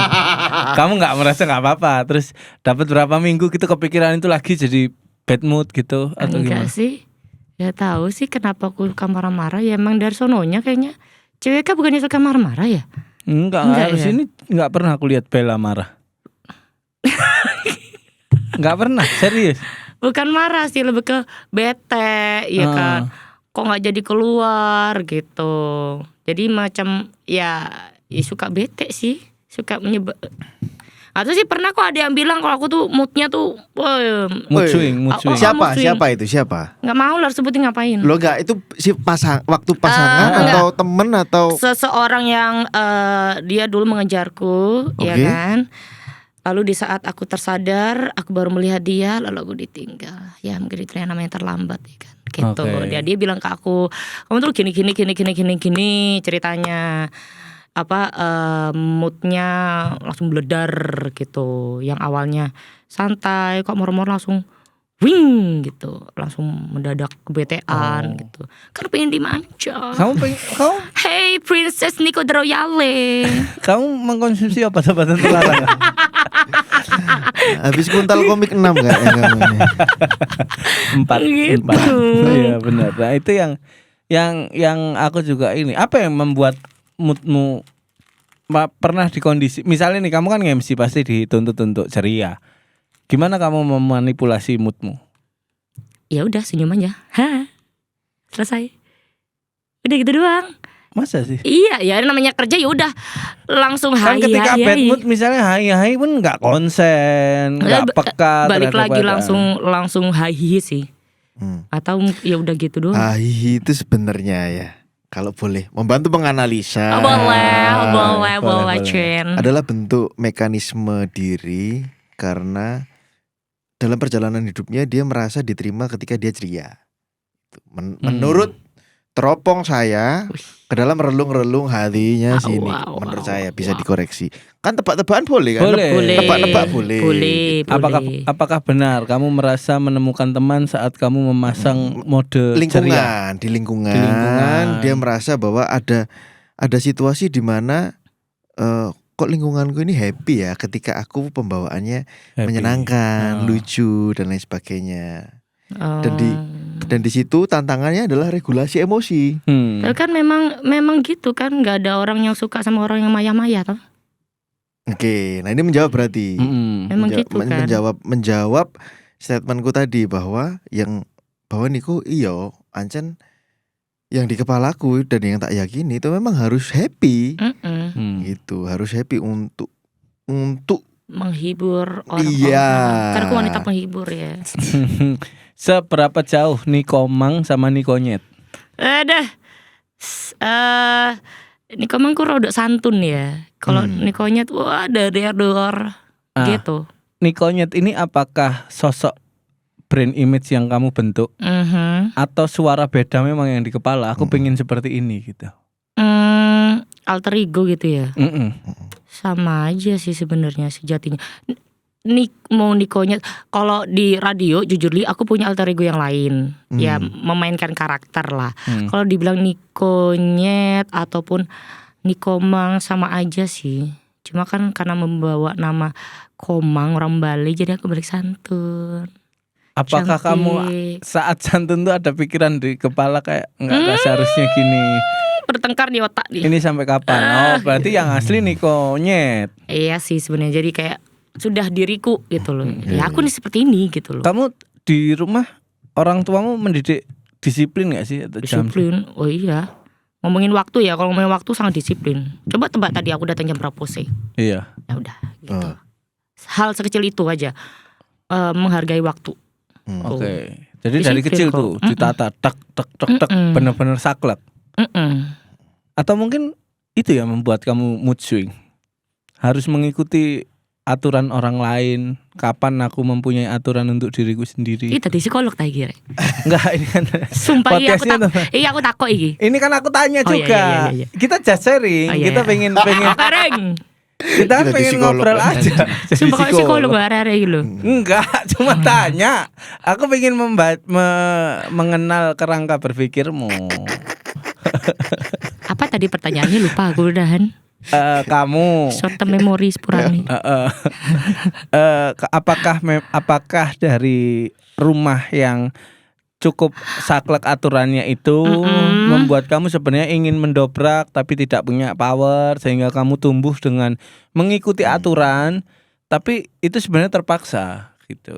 Kamu nggak merasa nggak apa-apa, terus dapat berapa minggu gitu kepikiran itu lagi jadi bad mood gitu atau Enggak gimana? sih, ya tahu sih kenapa aku suka marah-marah. Ya emang dari sononya kayaknya. Cewek kan bukannya suka marah-marah ya? Enggak harus ya? ini nggak pernah aku lihat Bella marah. Nggak pernah, serius. Bukan marah sih, lebih ke bete, ya kan. Kok nggak jadi keluar gitu. Jadi macam ya suka bete sih, suka Atau sih pernah kok ada yang bilang kalau aku tuh moodnya tuh Mood swing. Siapa? swing. Siapa itu? Siapa? nggak mau lah sebutin ngapain. Lo enggak itu si waktu pasangan enggak. atau temen atau Seseorang yang dia dulu mengejarku, ya Oke. kan. Lalu di saat aku tersadar, aku baru melihat dia, lalu aku ditinggal. Ya mungkin itu yang namanya terlambat, ya kan. Gitu. Oke. Dia bilang ke aku, kamu tuh gini ceritanya. Moodnya langsung beledar gitu. Yang awalnya santai, kok moro-moro langsung wing gitu, langsung mendadak kebetean gitu. Kan pengen dimanja. Kamu Hey Princess Nico de Royale. kamu mengkonsumsi obat-obatan terlarang? habis kuntal komik 6 kayaknya kamu ini. Empat. Gitu. Iya benar. Nah itu yang aku juga ini. Apa yang membuat moodmu pernah di kondisi misalnya nih kamu kan MC pasti dituntut untuk ceria. Gimana kamu memanipulasi moodmu? Ya udah senyum aja. Selesai. Udah gitu doang. Masa sih? Iya, ya namanya kerja ya udah langsung Kan hai. ketika bad mood misalnya hai pun nggak konsen, nggak peka. Balik terhadap lagi keadaan. langsung hai sih. Atau ya udah gitu doang. Itu sebenarnya ya kalau boleh membantu menganalisa Boleh, Cen. adalah bentuk mekanisme diri karena dalam perjalanan hidupnya dia merasa diterima ketika dia ceria. Menurut teropong saya ke dalam relung-relung hatinya sini menurut saya bisa dikoreksi. Kan tebak-tebakan boleh kan? Boleh. Tebak-tebak boleh. Boleh. Apakah benar kamu merasa menemukan teman saat kamu memasang mode ceria? Di lingkungan dia merasa bahwa ada situasi di mana kok lingkunganku ini happy ya ketika aku pembawaannya Happy. menyenangkan, lucu dan lain sebagainya. Dan di situ tantangannya adalah regulasi emosi. Tapi kan memang gitu kan, nggak ada orang yang suka sama orang yang maya-maya toh. Oke, nah ini menjawab berarti. Memang gitu kan. Menjawab statementku tadi bahwa Niko iyo ancen yang di kepalaku dan yang tak yakini itu memang harus happy. Gitu, harus happy untuk menghibur orang. Iya. Karena aku wanita penghibur ya. Seberapa jauh Niko Mang sama Niko Nyet? Niko Mang ku rodok santun ya. Kalau Niko Nyet wah dari gitu. Niko Nyet ini apakah sosok brand image yang kamu bentuk atau suara beda memang yang di kepala? Aku pengen seperti ini gitu. Alter ego gitu ya. Sama aja sih sebenarnya sejatinya. Nikonya kalau di radio jujur li aku punya alter ego yang lain. Ya memainkan karakter lah. Kalau dibilang Nikonyet ataupun Nikomang sama aja sih. Cuma kan karena membawa nama Komang orang Bali jadi aku balik santun. Apakah Cantik. kamu saat santun tuh ada pikiran di kepala kayak enggak seharusnya gini? Bertengkar di otak nih. Ini sampai kapan? Oh, berarti yang asli Nikonyet. Iya sih sebenarnya jadi kayak sudah diriku gitu loh. Ya aku nih seperti ini gitu loh. Kamu di rumah orang tuamu mendidik disiplin gak sih? Atau jam? Disiplin. Oh iya. Ngomongin waktu ya, kalau ngomongin waktu sangat disiplin. Coba tebak tadi aku datang jam berapa sih? Iya. Ya udah gitu. Hal sekecil itu aja. Menghargai waktu. Oke. Jadi Disiplin dari kecil kok. tuh ditata tak benar-benar saklek. Atau mungkin itu ya membuat kamu mood swing. Harus mengikuti aturan orang lain? Kapan aku mempunyai aturan untuk diriku sendiri? Ih tadi psikolog tak kira. Enggak, ini kan Sumpah podcastnya aku takut iki. ini kan aku tanya Oh, juga. iya. Kita just sharing. Oh, iya, Kita iya. pengen Kareng. kita kan Jadi pengen psikolog ngobrol kan. aja. Jadi Sumpah kalau psikolog arek-arek iki lho. Enggak, cuma tanya. Aku pengen mengenal kerangka berpikirmu. Apa tadi pertanyaannya lupa aku udahan. Kamu Short term memory Purani. apakah dari rumah yang cukup saklek aturannya itu membuat kamu sebenarnya ingin mendobrak tapi tidak punya power sehingga kamu tumbuh dengan mengikuti aturan tapi itu sebenarnya terpaksa gitu.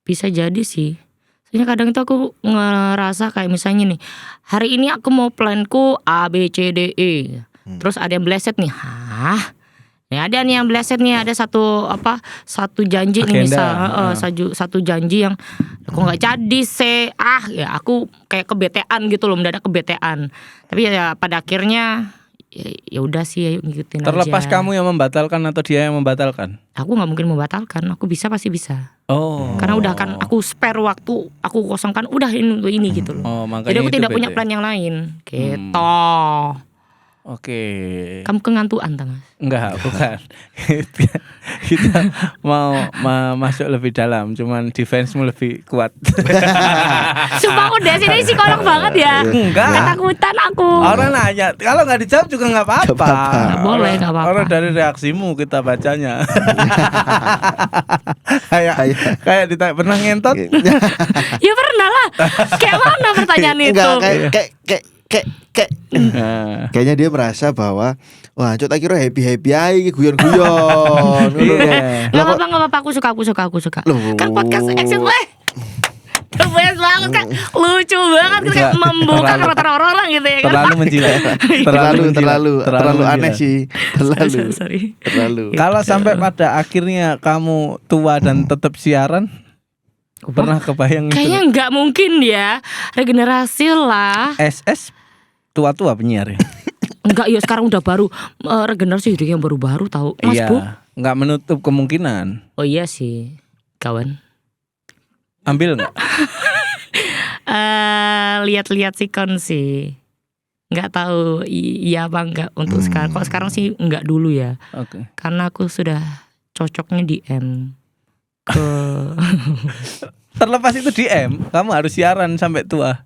Bisa jadi sih. Soalnya kadang itu aku ngerasa kayak misalnya nih, hari ini aku mau planku A B C D E. Terus ada yang bleset nih. Hah? Nih ada nih yang bleset nih, ada satu janji nih Agenda. satu janji yang kok nggak jadi ya aku kayak kebetean gitu loh, mendadak kebetean. Tapi ya pada akhirnya ya udah sih, ayo ngikutin Terlepas aja. kamu yang membatalkan atau dia yang membatalkan? Aku nggak mungkin membatalkan, aku pasti bisa. Oh. Karena udah kan aku spare waktu, aku kosongkan udah ini untuk ini gitu loh. Oh, makanya Jadi aku itu tidak punya beda. plan yang lain. Gitu. Oke. Kamu kengantuan ta, Mas? Enggak, bukan. Kita mau masuk lebih dalam, cuman defense-mu lebih kuat. Sumpah udah sini psikolog banget ya. Enggak. Ketakutan aku. Orang nanya, kalau nggak dijawab juga nggak apa-apa. Nggak boleh, nggak apa-apa. Orang dari reaksimu kita bacanya. kayak ditanya pernah ngentot? Ya pernah lah. Kayak mana pertanyaan itu? Enggak, kayak Nah, kayaknya dia merasa bahwa wah, cok tak kira happy aja iki guyon-guyon. Iya. Gak apa-apa, aku suka. Loh. Kan podcast exit weh. The best banget kan, lucu banget kan, kayak Enggak, membuka terlalu- karakter orang gitu ya kan. terlalu menjilat. terlalu aneh menjilat. sih. Sorry. Terlalu. Kalau sampai pada akhirnya kamu tua dan tetap siaran, pernah kebayang Kayaknya itu? nggak mungkin ya, regenerasi lah. SS tua-tua penyiar ya? Enggak ya, sekarang udah baru regenerasi hidup yang baru-baru tahu Mas Iya, Bu. nggak menutup kemungkinan. Oh iya sih, kawan. Ambil nggak? Lihat-lihat sikon sih. Nggak tahu iya apa enggak untuk sekarang. Kalau sekarang sih enggak dulu ya. Oke. Karena aku sudah cocoknya di M ke Terlepas itu di M, kamu harus siaran sampai tua.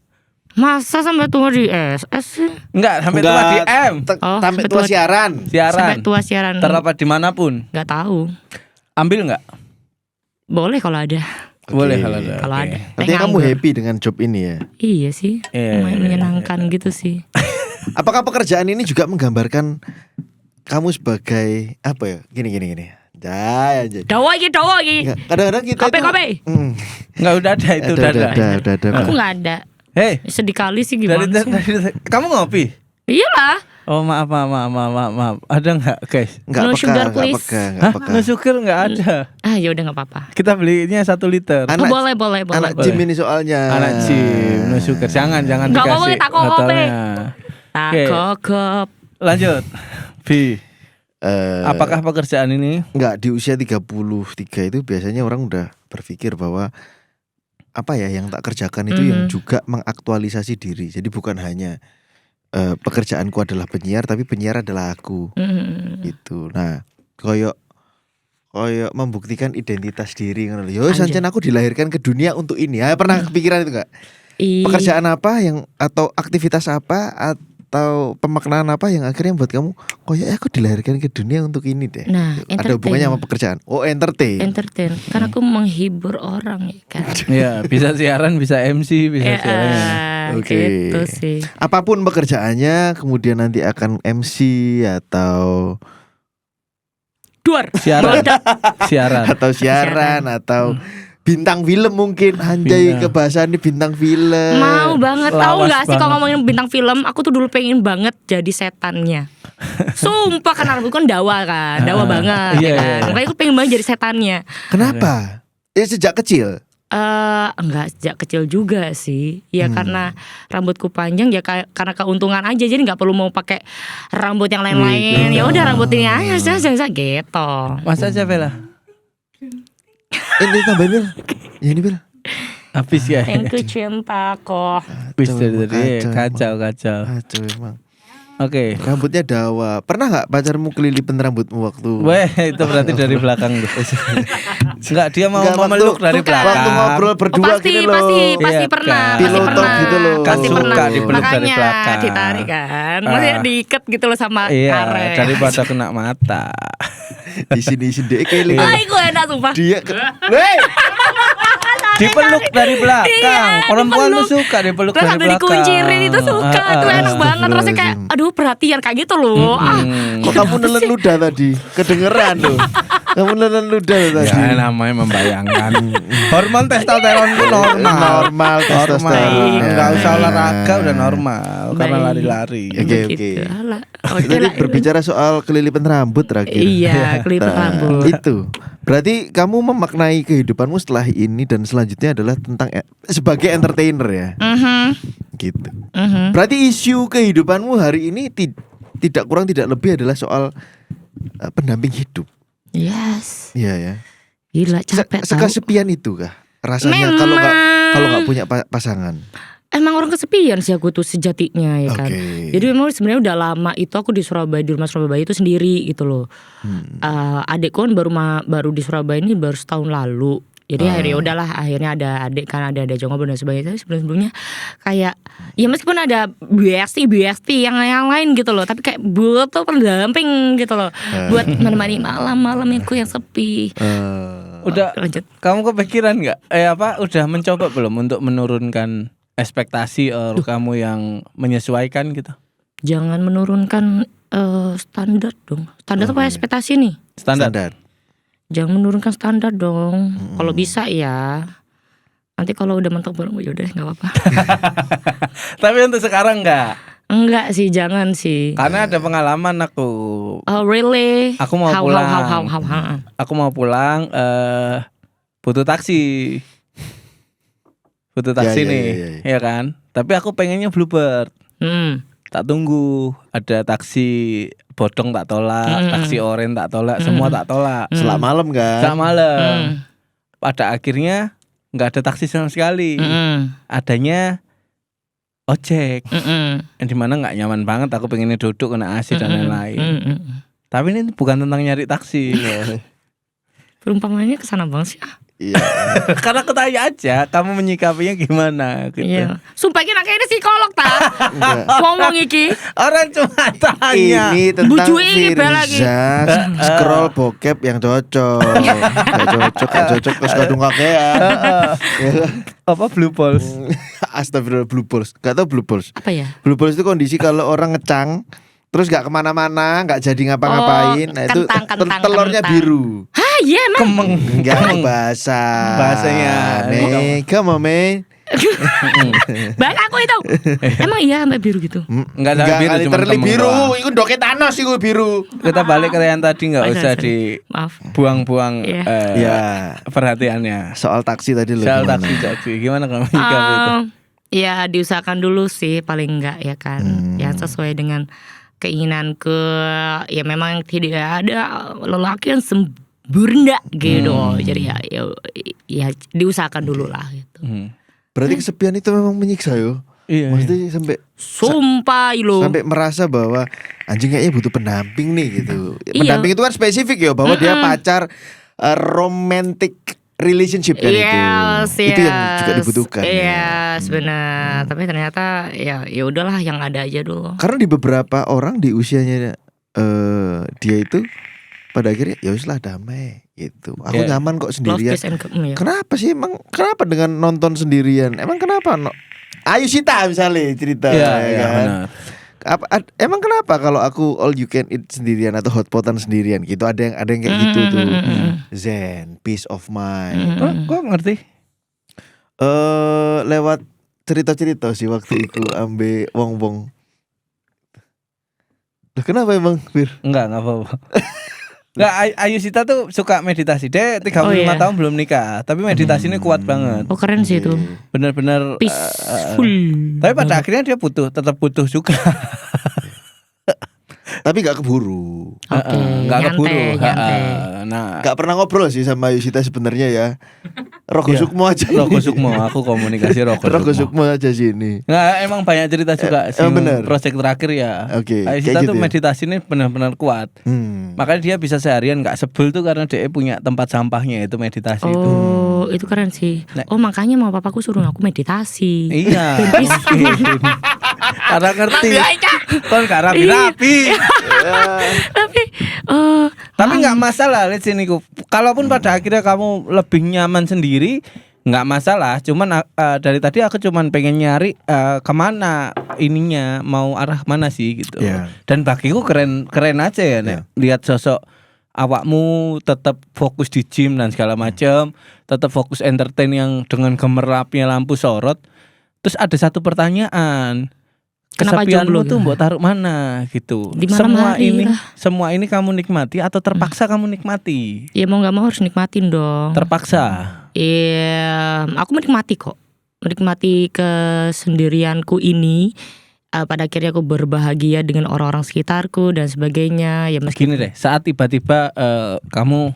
masa sampai tua di SS sih? Enggak, sampai tua di M. Oh, Sampai sampai tua tua- siaran. Sampai Siaran. tua siaran. Terlepas dimanapun. Nggak tahu. Ambil nggak? Boleh kalau ada. Boleh kalau ada. Kalau Oke. ada. Artinya kamu nganggur. happy dengan job ini ya. Iya sih. Iya, Lumayan iya, menyenangkan gitu sih. Apakah pekerjaan ini juga menggambarkan kamu sebagai apa ya? Gini. Jadi. Dawa iki. Kadang-kadang kita Kopi. Enggak, udah ada itu, udah ada. Udah. Aku nggak ada. Hei, Sedih kali sih dari, gimana sih? kamu ngopi? Iyalah. Oh maaf. Ada nggak guys? Enggak No sugar, enggak please. peka, Hah? enggak peka. No sugar nggak ada. Ya udah nggak apa-apa. Kita belinya 1 liter. Anak- Boleh. Anak gym ini soalnya. Anak gym, no sugar. Jangan Nggak dikasih apa-apa, tak kopi. hotelnya. Tak Oke. kokop. Lanjut. B. Eh, Apakah pekerjaan ini? enggak di usia 33 itu biasanya orang udah berpikir bahwa apa ya yang tak kerjakan itu yang juga mengaktualisasi diri. Jadi bukan hanya pekerjaanku adalah penyiar tapi penyiar adalah aku. Gitu. Nah, koyo membuktikan identitas diri ngono lho. Yo Anjay. sancen aku dilahirkan ke dunia untuk ini. Ya, pernah kepikiran itu enggak? Ih, Pekerjaan apa yang atau aktivitas apa atau pemaknaan apa yang akhirnya buat kamu koyo aku dilahirkan ke dunia untuk ini deh. Nah, Ada hubungannya sama pekerjaan. Oh, entertain. entertain. Karena aku menghibur orang ya kan. Ya, bisa siaran, bisa MC, bisa Ya, siaran. Oke. gitu sih. Apapun pekerjaannya, kemudian nanti akan MC atau Duar. Siaran. Siaran. siaran atau bintang film mungkin. Anjay, Bintang. kebahasan ini bintang film. Mau banget. Tahu Lawas nggak sih kalau banget. ngomongin bintang film, aku tuh dulu pengen banget jadi setannya. Sumpah kan aku kan dawa kan, dawa banget Iya, ya kan. iya. Makanya aku pengen banget jadi setannya. Kenapa? Ya sejak kecil. Enggak sejak kecil juga sih. Ya karena rambutku panjang ya karena keuntungan aja, jadi nggak perlu mau pakai rambut yang lain-lain. Ya udah rambut ini aja saja gitu. Masa aja Bella. Ini tambahin Bel. Ya ini Bel. Habis ya. Thank you cintaku. Habis dari kacau. Kacau emang. Oke. Rambutnya dawa. Pernah nggak pacarmu kelilipan rambutmu waktu? Weh, itu berarti dari belakang tuh. Enggak, dia mau Enggak, memeluk dari bukan. belakang. Waktu ngobrol berdua pasti, gini loh. pasti Iya, pernah, kan. pasti Pillow talk pernah, gitu loh. pasti Kan pernah. suka dipeluk dari Makanya belakang. ditarik kan, maksudnya diikat gitu loh sama Iya, karet. daripada kena mata. Di sini dia keling. Ay, gue enak sumpah. Dia Hei! Dipeluk dari belakang. Iya, Perempuan tuh dipeluk. suka dipeluk Terus dari sambil belakang. dikuncirin itu suka, itu enak banget. Rasanya kayak, Astagfirullahaladzim. aduh perhatian kayak gitu loh. Kok kamu nelen ludah tadi? Kedengeran loh. Kamu nelen ludah tadi. Ya namanya membayangkan. Hormon testosteron itu normal. Normal testosteron. Enggak usah olahraga udah normal karena Baik. lari-lari. Oke. Gitu. Alah. Oke Tadi lah. berbicara soal kelilipan rambut terakhir. Iya, kelipet Nah, rambut. Itu. Berarti kamu memaknai kehidupanmu setelah ini dan selanjutnya adalah tentang sebagai entertainer ya. Gitu. Berarti isu kehidupanmu hari ini tidak kurang tidak lebih adalah soal pendamping hidup. Yes. Iya ya. Gila capek tau. Sekesepian itu kah rasanya Memang. kalau nggak punya pasangan? Emang orang kesepian sih aku tuh sejatinya ya kan. Oke. Jadi memang sebenarnya udah lama itu aku di Surabaya, di rumah Surabaya itu sendiri gitu loh. Adekku kan baru di Surabaya ini baru setahun lalu. Jadi akhirnya udahlah, akhirnya ada adik kan, ada jongobo dan sebagainya. Tapi sebelumnya kayak ya meskipun ada BST yang lain gitu loh, tapi kayak butuh pendamping gitu loh, buat menemani malam-malamku yang sepi. Udah Lanjut. kamu kepikiran nggak? Udah mencoba belum untuk menurunkan ekspektasi kamu yang menyesuaikan gitu? Jangan menurunkan standar dong. Standar apa ekspektasi nih? Standar. Jangan menurunkan standar dong. Kalau bisa ya. Nanti kalau udah mentok baru yaudah nggak apa-apa. Tapi untuk sekarang nggak? Enggak sih, jangan sih. Karena ada pengalaman aku. Oh really? Aku mau How. pulang. Aku mau pulang. Butuh taksi. Butuh taksi Ya, nih, ya. ya kan? Tapi aku pengennya Bluebird. Tak tunggu, ada taksi bodong tak tolak, taksi oren tak tolak, semua tak tolak. Setelah malam kan? Saat malam. Pada akhirnya nggak ada taksi sama sekali. Adanya ojek. Yang dimana nggak nyaman banget. Aku pengennya duduk kena AC dan lain-lain. Tapi ini bukan tentang nyari taksi. Perumpamannya kesana banget sih. Iya. Karena aku tanya aja, kamu menyikapinya gimana? Gitu. Iya. Sumpah ini kayaknya psikolog ta. Enggak. Ngomong iki. Orang cuma tanya. Ini tentang Bujuk ini bel lagi. Firza scroll bokep yang cocok. Gak cocok terus kadung kakean. Apa Blue Balls? Astagfirullah, blue balls. Gak tau blue balls. Apa ya? Blue balls itu kondisi kalau orang ngecang terus gak kemana-mana, gak jadi ngapa-ngapain. Nah itu kentang, telurnya kentang. biru. Hah, iya emang. Kemeng. Enggak bahasa. Bahasanya. Nih, come on, man. Bang aku itu. Emang iya sampai biru gitu. Enggak sampai biru, cuma literally kemeng biru. doang. Iku doke Thanos iku biru. Kita balik ke yang tadi, nggak Oh, usah sorry. Maaf. dibuang-buang Iya. Ya, perhatiannya. soal taksi tadi loh. Soal gimana? taksi, gimana kamu menyikapi itu? Ya diusahakan dulu sih paling enggak ya kan. Yang sesuai dengan keinginanku. Ya memang tidak ada lelaki yang sempurna gitu. Jadi ya diusahakan dulu lah gitu. Berarti kesepian itu memang menyiksa yo. Iya. Maksudnya Sumpah lo. sampai merasa bahwa anjing kayaknya butuh pendamping nih gitu. Iya. Pendamping itu kan spesifik ya bahwa dia pacar romantic relationship kan itu yang juga dibutuhkan. Iya, benar. Tapi ternyata ya udahlah yang ada aja dulu. Karena di beberapa orang di usianya dia itu pada akhirnya ya wis lah damai gitu. Aku Yeah. nyaman kok Love, sendirian. peace and ya. Kenapa sih emang kenapa dengan nonton sendirian? Emang kenapa? Ayu Sita misalnya cerita Iya, ya kan. benar. Emang kenapa kalau aku all you can eat sendirian atau hotpotan sendirian gitu? Ada yang kayak gitu tuh. Zen, peace of mind. Kok ngerti? Lewat cerita-cerita sih waktu itu ambe wong-wong. Loh, kenapa emang, Bir? Enggak apa-apa. Nggak, Ayu Sita tuh suka meditasi. Dia 35 Oh, iya. tahun belum nikah, tapi meditasinya kuat banget. Oh keren sih itu. Bener-bener Peaceful. tapi pada akhirnya dia tetap butuh juga. Tapi gak keburu. Oke, Nggak nyantai, keburu. nyantai. Nah, Gak pernah ngobrol sih sama Yusita sebenarnya ya. Rogo Iya. Sukmo aja. Roko Sukmo, aku komunikasi Roko Rogo Sukmo. Sukmo aja sini. Nggak, emang banyak cerita juga sih. bener. Project terakhir ya. Oke, Ayu kayak Sita gitu tuh ya. meditasinya benar-benar kuat. Makanya dia bisa seharian nggak sebel tuh karena dia punya tempat sampahnya itu meditasi itu. Oh itu keren sih. Nah. Oh makanya mau papaku suruh aku meditasi. Iya, mungkin. Karena ngerti. Kon gak rapi-rapi. Tapi Tapi nggak masalah, lihat sini ku. Kalaupun pada akhirnya kamu lebih nyaman sendiri, nggak masalah. Cuman dari tadi aku cuman pengen nyari kemana ininya, mau arah mana sih gitu. Iya. Dan bagiku keren aja ya, Nek. Lihat sosok awakmu tetap fokus di gym dan segala macam, tetap fokus entertain yang dengan gemerlapnya lampu sorot. Terus ada satu pertanyaan. Kenapa Kesepianmu jomblo tuh gitu? mbok taruh mana gitu. Di malam hari lah. Semua ini kamu nikmati atau terpaksa kamu nikmati? ya mau nggak mau harus nikmatin dong. Terpaksa. Iya, aku menikmati kok. Menikmati kesendirianku ini. Pada akhirnya aku berbahagia dengan orang-orang sekitarku dan sebagainya. Ya meski Gini deh, saat tiba-tiba kamu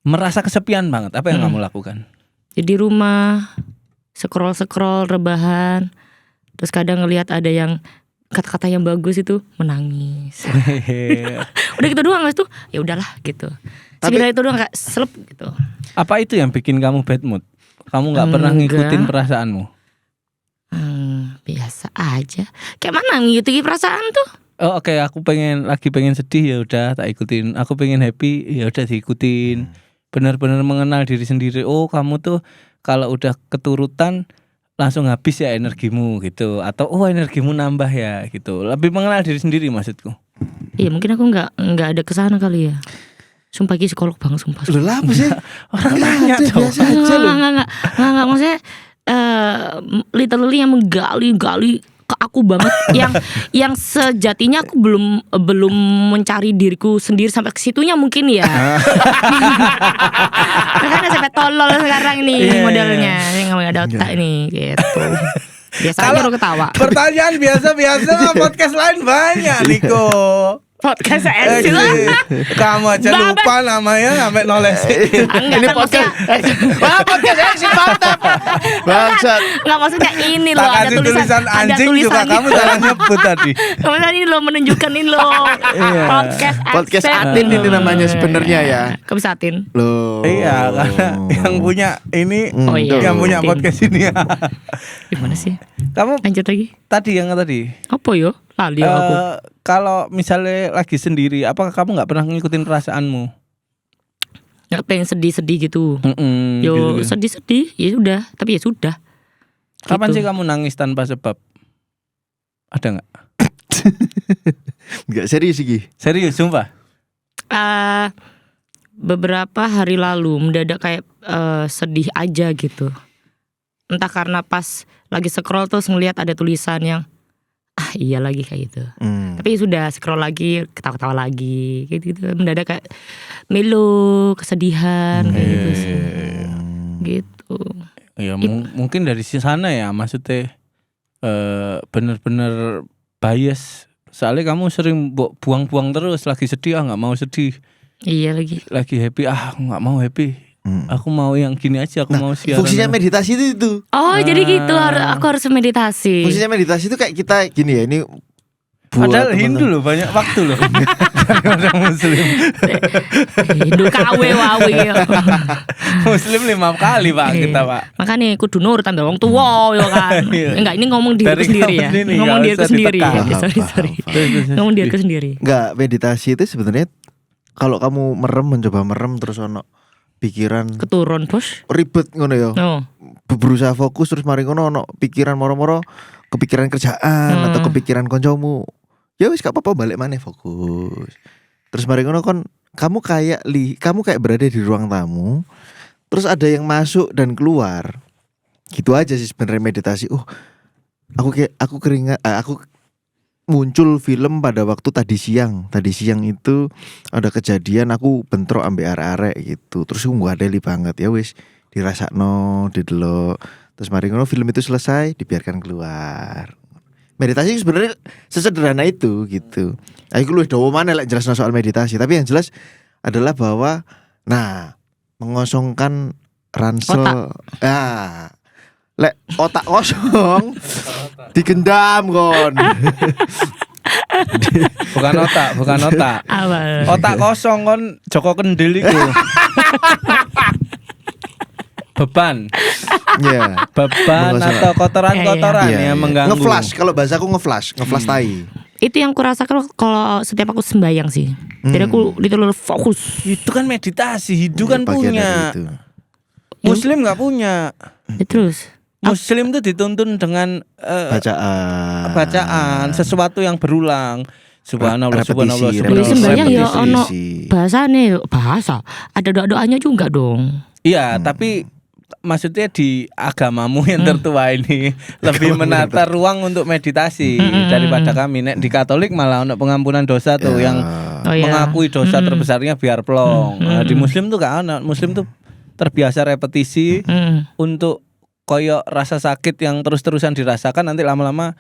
merasa kesepian banget, apa yang kamu lakukan? di rumah scroll rebahan. Terus kadang ngelihat ada yang kata-kata yang bagus itu menangis. Udah gitu doang guys tuh. Ya udahlah gitu. Sekedar itu doang kayak selep gitu. Apa itu yang bikin kamu bad mood? Kamu nggak pernah Enggak. ngikutin perasaanmu? Biasa aja. Kayak mana ngikutin perasaan tuh? Oh, oke, aku lagi pengen sedih, ya udah tak ikutin. Aku pengen happy, ya udah diikutin. Benar-benar mengenal diri sendiri. Oh, kamu tuh kalau udah keturutan langsung habis ya energimu gitu, atau oh energimu nambah ya gitu. Lebih mengenal diri sendiri maksudku. Iya mungkin aku nggak ada kesana kali ya. Sumpah Ki psikolog banget sumpah. Loh lah apa sih? Orang nanya Ada, dong. biasa aja loh. Nggak maksudnya literally yang menggali ke aku banget yang sejatinya aku belum mencari diriku sendiri sampai ke situnya mungkin ya. Makanya sampai tolol sekarang nih Iya. modelnya. Yang nggak ada otak nih gitu. Biasa aja lo ketawa. Pertanyaan biasa-biasa podcast lain banyak, Niko. Podcast saya lah. Kamu aja Babas. lupa namanya sampai noles. Enggak, Ini kan podcast. maksudnya- Wah, podcast sih mantap. Bangsat. Nggak maksudnya ini loh Tak ada kasih tulisan ada anjing juga tulisannya. kamu salah nyebut tadi. Kemudian ini loh menunjukkan ini loh Iya. Podcast Accent. Atin ini namanya sebenarnya ya. Kok bisa Atin? Loh. Iya, karena yang punya ini Oh, iya. yang punya Tin. podcast ini ya. Gimana sih? Kamu Lanjut lagi. tadi Apa yo? Lali aku. kalau misalnya lagi sendiri, apakah kamu nggak pernah ngikutin perasaanmu? Nggak pengen sedih-sedih gitu. Yo Gitu-gitu. sedih-sedih ya sudah, tapi ya sudah. Kapan Gitu. sih kamu nangis tanpa sebab? Ada nggak? Enggak serius sih. Serius, sumpah. Beberapa hari lalu mendadak kayak sedih aja gitu. Entah karena pas lagi scroll terus ngelihat ada tulisan yang iya lagi kayak gitu. Tapi sudah scroll lagi, ketawa-ketawa lagi gitu. Mendadak kayak melo, kesedihan kayak gitu sih. Gitu. Ya mungkin dari sana ya, maksudnya bener-bener bias. Soalnya kamu sering buang-buang terus, lagi sedih nggak mau sedih, Iya lagi. lagi happy nggak mau happy. Aku mau yang gini aja, aku mau siaran. Fungsinya meditasi itu. Oh jadi gitu aku harus meditasi. Fungsinya meditasi itu kayak kita gini ya, ini buat Padahal teman-teman. Hindu loh, banyak waktu loh. Daripada Muslim. Hindu kawe wawi. Muslim 5 kali Pak kita Pak. Makanya kudu nurut tambah wong tua ya kan. Iya. Enggak ini ngomong diriku Dari sendiri ya. kamu sini, Ngomong nggak diriku usah sendiri. ditekan. Sorry. Ngomong diriku sendiri. Enggak, meditasi itu sebenarnya kalau kamu mencoba merem terus ono pikiran Keturun bos. ribet ngono ya. Oh. Berusaha fokus terus mari ngono ono pikiran moro-moro, kepikiran kerjaan atau kepikiran koncomu. Ya wis gak apa-apa, balik maneh fokus. Terus mari ngono kon kamu kayak berada di ruang tamu. Terus ada yang masuk dan keluar. Gitu aja sih sebenarnya meditasi. Aku keringat, aku muncul film pada waktu tadi siang itu ada kejadian aku bentrok ambek arek-arek gitu, terus aku ngwadeli banget ya wis dirasakno didelok, terus mari ngono film itu selesai dibiarkan keluar. Meditasi sebenarnya sesederhana itu gitu. Aku luwih dawa mana lek jelasno soal meditasi, tapi yang jelas adalah bahwa mengosongkan ransel lek otak kosong digendam kon. Bukan otak. Apa? Otak kosong kon Joko Kendil iku. Beban Mengosong. atau kotoran-kotoran Iya, yang mengganggu. Ngeflash, kalau bahasa aku ngeflash tai. Itu yang kurasakan kalau setiap aku sembayang sih. Jadi aku literally fokus. Itu kan meditasi, Hindu kan Bagian punya. dari itu. Muslim nggak punya. Ya, terus Muslim tuh dituntun dengan bacaan sesuatu yang berulang. Subhanallah, subhanallah, Repetisi, Jadi sembayang ya repetisi. ono bahasa. Ada doa-doanya juga dong. Iya, tapi maksudnya di agamamu yang tertua ini lebih Agamamu menata ruang untuk meditasi daripada kami. Nek di Katolik malah untuk pengampunan dosa tuh yang Oh, iya. mengakui dosa terbesarnya biar plong. Nah, di Muslim tuh gak ada. Muslim tuh terbiasa repetisi untuk koyo rasa sakit yang terus-terusan dirasakan, nanti lama-lama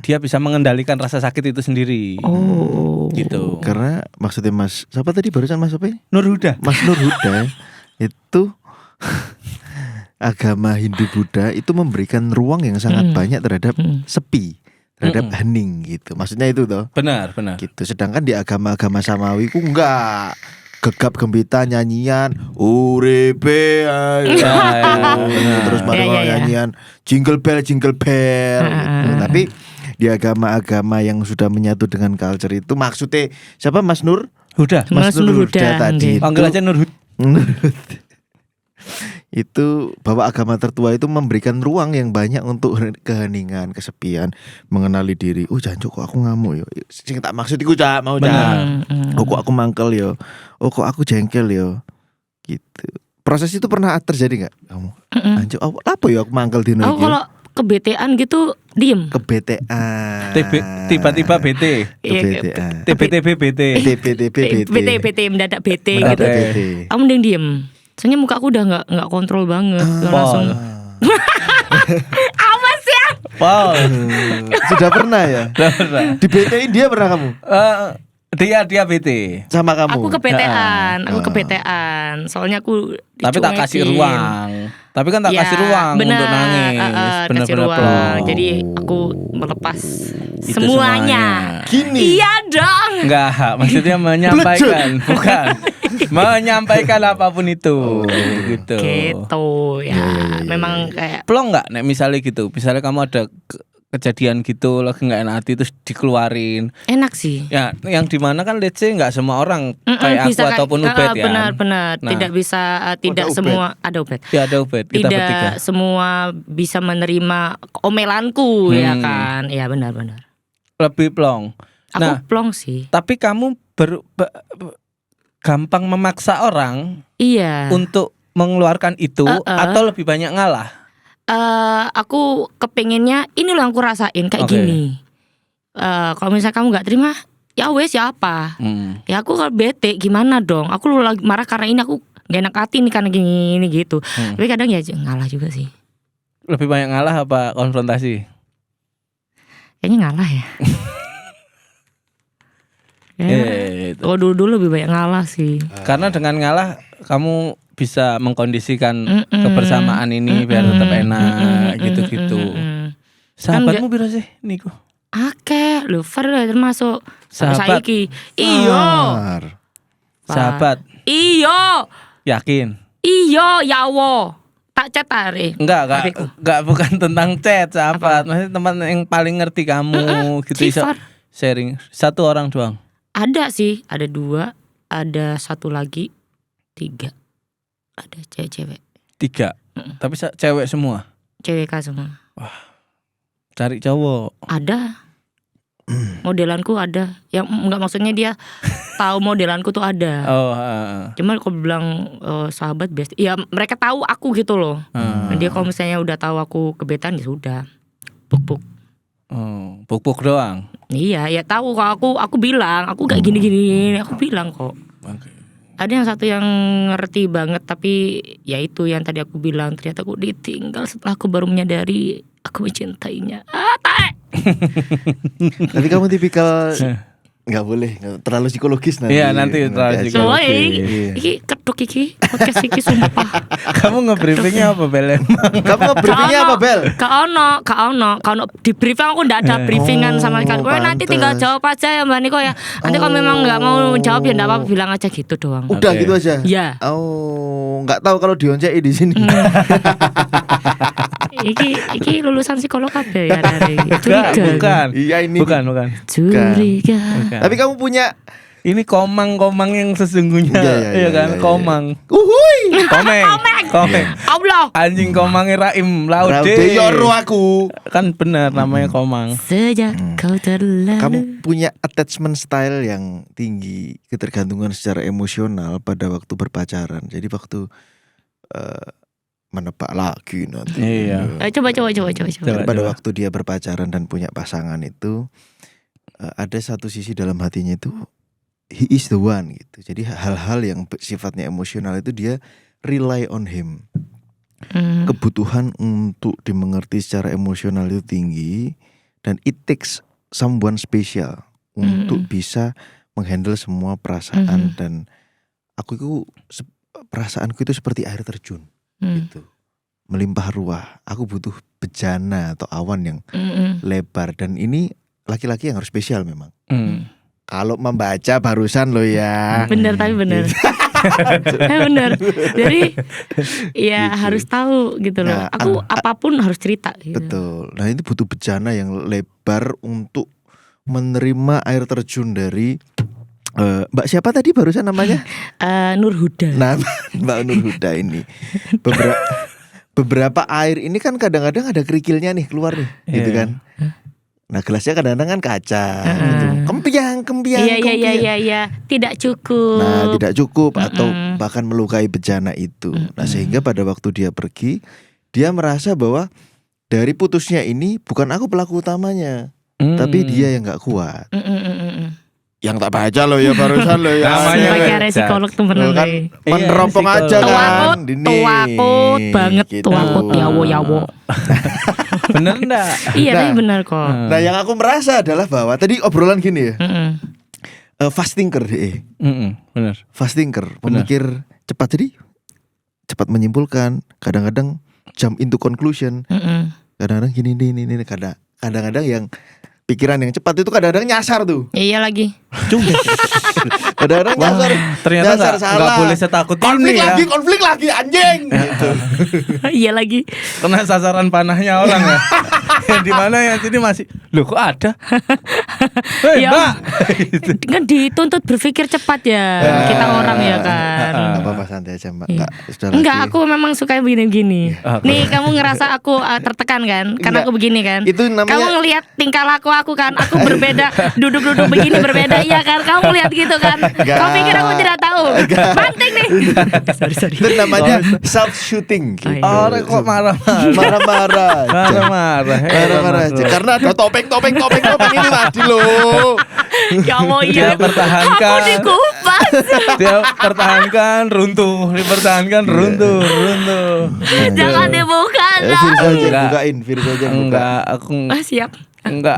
dia bisa mengendalikan rasa sakit itu sendiri. Oh. Gitu. Karena maksudnya Mas, siapa tadi barusan Mas apa ini? Nur Huda. Mas Nur Huda itu agama Hindu Buddha itu memberikan ruang yang sangat banyak terhadap sepi, terhadap hening gitu. Maksudnya itu toh. Benar. Gitu. Sedangkan di agama-agama samawi ku enggak gegap gembita nyanyian uripe ayo. Terus mari nyanyian jingle bell gitu. Tapi di agama-agama yang sudah menyatu dengan culture itu maksudnya siapa Mas Nur? Huda. Mas Nur Huda tadi itu, Panggil aja Nur Huda. itu bahwa agama tertua itu memberikan ruang yang banyak untuk keheningan, kesepian, mengenali diri. Jancuk kok aku ngamuk yo. Sing tak maksud iku Cak, mau Cak. Kok aku mangkel yo. Kok aku jengkel yo. Gitu. Proses itu pernah terjadi enggak kamu? Anjuk apa yo aku mangkel dino Aku iki? kalau kebetean gitu diem. Kebetean. Tiba-tiba BT. Kebetean. TBTB BT. BT mendadak BT Mendadak gitu. BT. Aku mending diem. Soalnya muka aku udah nggak kontrol banget. Langsung. Apa sih? Wow. Sudah pernah ya? Di BT-in dia pernah kamu? Dia BT. Sama kamu? Aku kebetean. Soalnya aku Tapi tak kasih dicuekin. ruang. Tapi kan tak Ya, kasih ruang bener, untuk nangis. kasih Bener-bener ruang. plong. Jadi aku melepas Itu semuanya. Gini. Iya dong. Enggak, maksudnya menyampaikan, bukan. Menyampaikan apapun itu. Gitu. Gitu ya. Memang kayak Plong nggak nek misalnya gitu. Misalnya kamu ada kejadian gitu lagi nggak enak hati terus dikeluarin. enak sih. Ya, yang dimana kan let's say nggak semua orang kayak aku Bisa ataupun Ubed ya. benar-benar Nah. tidak bisa tidak Ubed. semua ada Ubed. Ya ada Ubed, kita bertiga. Tidak semua bisa menerima omelanku ya kan. Iya benar-benar. Lebih plong. Aku Nah, plong sih. tapi kamu gampang memaksa orang Iya. untuk mengeluarkan itu atau lebih banyak ngalah? Aku kepengennya ini loh yang aku rasain kayak Oke. gini. Kalau misalnya kamu nggak terima, ya wes ya apa? Ya aku kalau bete gimana dong? Aku lu lagi marah karena ini aku gak enak hati nih karena gini gitu. Tapi kadang ya ngalah juga sih. Lebih banyak ngalah apa konfrontasi? Kayaknya ngalah ya. Oh dulu lebih banyak ngalah sih. Karena dengan ngalah kamu bisa mengkondisikan kebersamaan ini biar tetap enak gitu-gitu. Sahabatmu piro sih niku? Akeh lho, Far termasuk Sahabat. saiki. Iya. Sahabat. Iya. Yakin? Iya, yawo. Tak chat are. Enggak bukan tentang chat sahabat. Maksudnya teman yang paling ngerti kamu gitu iso Sifat. sharing. Satu orang doang. Ada sih, ada 2, ada 1 lagi, 3. Ada cewek-cewek. 3. Tapi cewek semua. Cewek semua. Cari cowok. Ada. Modelanku ada. Yang enggak maksudnya dia tahu modelanku tuh ada. Oh, Cuman kalau bilang sahabat best, ya mereka tahu aku gitu loh. Nah, dia kalau misalnya udah tahu aku kebetan ya sudah. Puk-puk. Puk-puk doang. Iya, ya tahu kok aku bilang, aku gak gini-gini, aku bilang kok. Oke. Ada yang satu yang ngerti banget tapi ya itu yang tadi aku bilang, ternyata aku ditinggal setelah aku baru menyadari aku mencintainya. Tai. Tapi kamu tipikal nggak boleh, terlalu psikologis nanti. Iya, nanti terlalu aja. Woi, Iya. iki kedok iki podcast iki sumpah. Kamu nge-briefingnya apa Bel? Kamu nge-briefingnya apa, Bel? Kak ono di briefing aku ndak ada briefingan sama sekali. Kowe nanti pantes. tinggal jawab aja ya Mbak Niko ya. Nanti kalau memang nggak mau jawab ya ndak apa-apa, bilang aja gitu doang. Udah Oke. gitu aja. Iya. Oh, nggak tahu kalau dioncei di sini. Iki lulusan psikolog kabeh ya dari Enggak, bukan. Iya, ini. Bukan. Curiga. Bukan. Tapi kamu punya Ini komang yang sesungguhnya, Iya, kan? iya. Komang. uhui. Komeng. Allah. Anjing komangnya Raim Laude. Raude Yoro aku. Kan benar namanya Komang. Sejak kau terlalu. Kamu punya attachment style yang tinggi, ketergantungan secara emosional pada waktu berpacaran. Jadi waktu menepak lagi nanti. Iya. Coba. Coba. Pada waktu dia berpacaran dan punya pasangan itu ada satu sisi dalam hatinya itu he is the one gitu. Jadi hal-hal yang sifatnya emosional itu dia rely on him. Kebutuhan untuk dimengerti secara emosional itu tinggi dan it takes someone special untuk bisa menghandle semua perasaan dan perasaanku itu seperti air terjun gitu. Melimpah ruah. Aku butuh bejana atau awan yang lebar dan ini laki-laki yang harus spesial memang. Kalau membaca barusan lo ya. Bener tapi bener. Bener. Jadi ya Gitu. harus tahu gitu loh. Nah, Aku apapun harus cerita gitu. Betul. Nah, ini butuh bejana yang lebar untuk menerima air terjun dari Mbak siapa tadi barusan namanya? Nur Huda. Nah, Mbak Nur Huda ini. Beberapa air ini kan kadang-kadang ada kerikilnya nih keluar nih, gitu Iya. kan. Nah, gelasnya kadang-kadang kan kaca gitu. Kempiang. Iya. Tidak cukup. Nah, tidak cukup atau bahkan melukai bejana itu. Nah, sehingga pada waktu dia pergi, dia merasa bahwa dari putusnya ini bukan aku pelaku utamanya, tapi dia yang nggak kuat. Yang tak baca lo ya barusan lo ya. Namanya Sebagai baca. area psikolog temenan Lo kan nih. meneropong Iya, aja psikolog. kan. Tuakut banget, Gitu. tuakut yawo. Bener enggak? Iya Nah. tapi benar kok. Nah, yang aku merasa adalah bahwa tadi obrolan gini ya. Fast thinker deh. Bener. Fast thinker, pemikir cepat, jadi cepat menyimpulkan, kadang-kadang jump into conclusion, kadang-kadang gini, kadang-kadang yang pikiran yang cepat itu kadang-kadang nyasar tuh. Iya lagi. Kadang-kadang nyasar. Ternyata nyasar nggak boleh setakut konflik ini ya. konflik lagi anjing. Gitu. Iya lagi. Kena sasaran panahnya orang ya. Yang di mana yang sini masih, loh kok ada? Hei Ya. Mbak. Gitu. Kan dituntut berpikir cepat ya kita orang ya kan. Gak apa-apa, santai aja Mbak. Iya. Sudah Enggak, lagi. aku memang suka begini-begini. Apa? Nih, kamu ngerasa aku tertekan kan? Karena Enggak. aku begini kan? Itu namanya- Kamu ngelihat tingkah laku aku kan? Aku berbeda, duduk-duduk begini berbeda, iya kan? Kamu lihat gitu kan? Enggak. Kau pikir aku tidak tahu? Banting nih. sorry. Itu namanya self shooting. Oh, iya. Orang kok marah-marah. Marah-marah. Marah-marah. Marah-marah aja. Karena ada topeng ini tadi loh. Ya Allah, iya. Dia pertahankan. Aku dikupas. Dia pertahankan runtuh, dipertahankan runtuh. Jangan dibuka Virus dong. aja Enggak. bukain, virus aja buka. Enggak, aku Siap. enggak.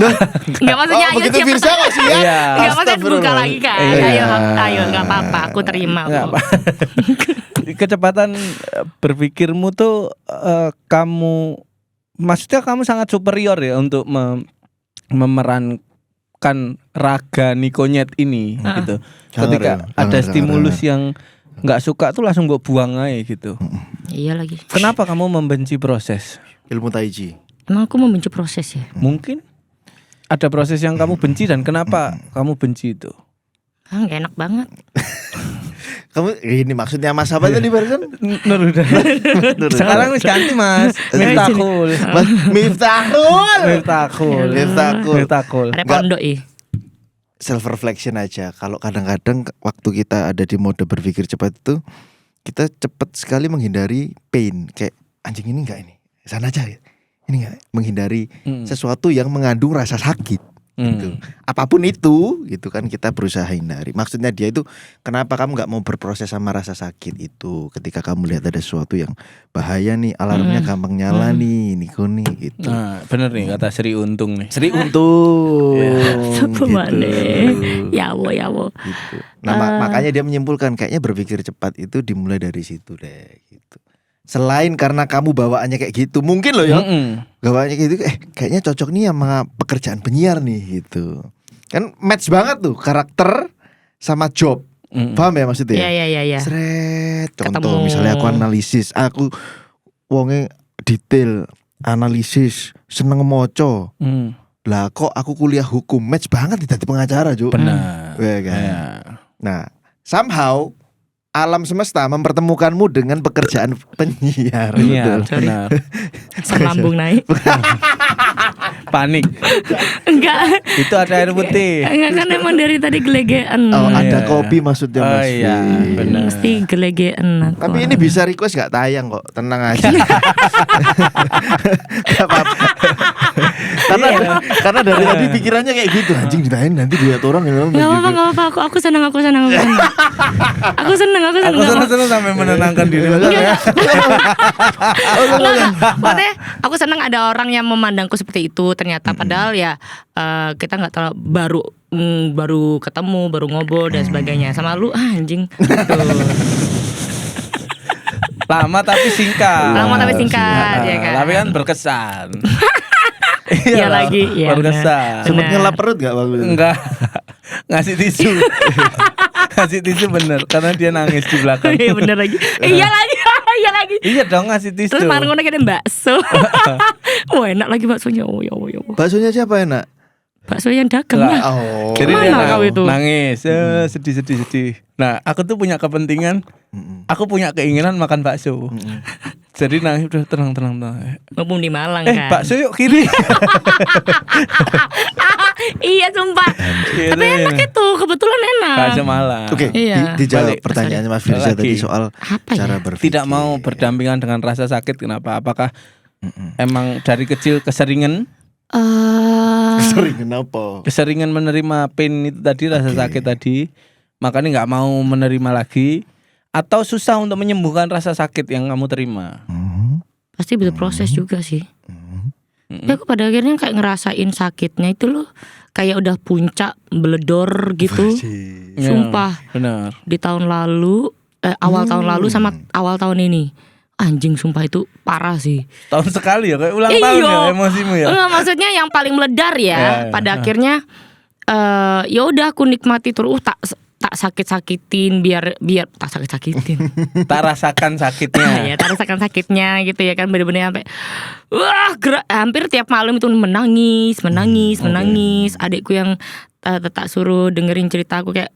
Enggak maksudnya ayo begitu siap. Virsa kok sih ya? Iya. Enggak maksudnya buka Astagfirullah. lagi kan? Iya. Ayo enggak apa-apa, aku terima Enggak kok. apa. Kecepatan berpikirmu tuh kamu, maksudnya kamu sangat superior ya untuk memerankan raga Nikonyet ini gitu. Ketika Jangan, ada jangan, stimulus yang nggak suka tuh langsung gue buang aja gitu. Iya lagi. Kenapa kamu membenci proses? Ilmu taiji. Emang aku membenci proses ya? Mungkin ada proses yang kamu benci dan kenapa kamu benci itu? Gak enak banget. Kamu ini maksudnya Mas apa tadi barusan? Nur udah. Sekarang wis ganti Mas. Miftahul. Mas Miftahul. Miftahul. Ada pondok Self reflection aja. Kalau kadang-kadang waktu kita ada di mode berpikir cepat itu, kita cepat sekali menghindari pain. Kayak anjing ini enggak ini. Sana aja. ini nggak menghindari sesuatu yang mengandung rasa sakit. Gitu. Apapun itu gitu kan kita berusaha hindari. Maksudnya dia itu kenapa kamu nggak mau berproses sama rasa sakit itu ketika kamu lihat ada sesuatu yang bahaya nih, alarmnya gampang nyala nih, Niko nih gitu. Nah, bener nih kata Sri Untung nih. Sri Untung Siapa maneh? Yawo. gitu. Nah makanya dia menyimpulkan kayaknya berpikir cepat itu dimulai dari situ deh gitu. Selain karena kamu bawaannya kayak gitu, mungkin loh ya bawaannya kayak gitu, kayaknya cocok nih sama pekerjaan penyiar nih gitu. Kan match banget tuh karakter sama job. Paham ya maksudnya? Iya. Sret. Contoh Ketemu. misalnya aku analisis, aku wonge detail, analisis, seneng moco. Lah kok aku kuliah hukum, match banget jadi pengacara, Cuk. Benar. Ya kan? Ya. Nah, somehow alam semesta mempertemukanmu dengan pekerjaan penyiar. Benar, Betul. benar. Asam lambung naik. Panik. Enggak. Itu ada air putih. Enggak kan emang dari tadi gelegean. Oh, ada Iya. kopi maksudnya Oh Mas. iya, Fi. benar. Mesti gelegean aku. Tapi ini bisa request gak tayang kok, tenang aja. Gak apa-apa. karena dari tadi pikirannya kayak gitu, anjing ditayang nanti dilihat orang gitu. Gak apa-apa. Aku senang. Aku senang. Aku seneng sampai menenangkan diri. Maksudnya aku senang ada orang yang memandangku seperti itu. Ternyata padahal ya kita nggak terlalu baru ketemu, baru ngobrol dan sebagainya. Sama lu anjing. Gitu. Lama tapi singkat. Ya kan. Tapi kan berkesan. Iya lagi, iya, berkesan. Sempet ngelap perut gak waktu itu? Enggak. Ngasih tisu. Ngasih tisu bener karena dia nangis di belakang. Iya bener lagi. Iya lagi. Iya dong ngasih tisu. Terus baru ngono ada bakso. Wah enak lagi baksonya. Oh ya Allah. Baksonya siapa enak? Bakso yang dagang Lah. lah. Oh. Jadi dia Kemana kau itu? nangis, sedih. Nah, aku tuh punya kepentingan, aku punya keinginan makan bakso. Jadi nangis udah tenang. Mumpung di Malang kan. Bakso yuk kiri. Iya sumpah. Gitu. Tapi enak itu, kebetulan enak. Bakso Malang. Oke, Iya. dijawab Balik. pertanyaannya Mas Firza Lagi. tadi soal Apa ya? cara berpikir. Tidak mau berdampingan dengan rasa sakit kenapa? Apakah emang dari kecil keseringan Sering kenapa? keseringan menerima pain itu tadi rasa sakit tadi, makanya nggak mau menerima lagi atau susah untuk menyembuhkan rasa sakit yang kamu terima? Pasti butuh proses juga sih. Ya aku pada akhirnya kayak ngerasain sakitnya itu loh, kayak udah puncak beledor gitu. Ya, Sumpah. benar. Di tahun lalu, awal tahun lalu sama awal tahun ini. Anjing sumpah itu parah sih. Tahun sekali ya kayak ulang Iya. tahun ya emosimu ya. Enggak, maksudnya yang paling meledar ya. Ya. Pada akhirnya ya udah aku nikmati terus tak sakit-sakitin biar tak sakit-sakitin. Tak rasakan sakitnya. Ya tak rasakan sakitnya gitu ya kan, bener-bener sampai hampir tiap malam itu menangis. Adikku yang tak suruh dengerin cerita aku kayak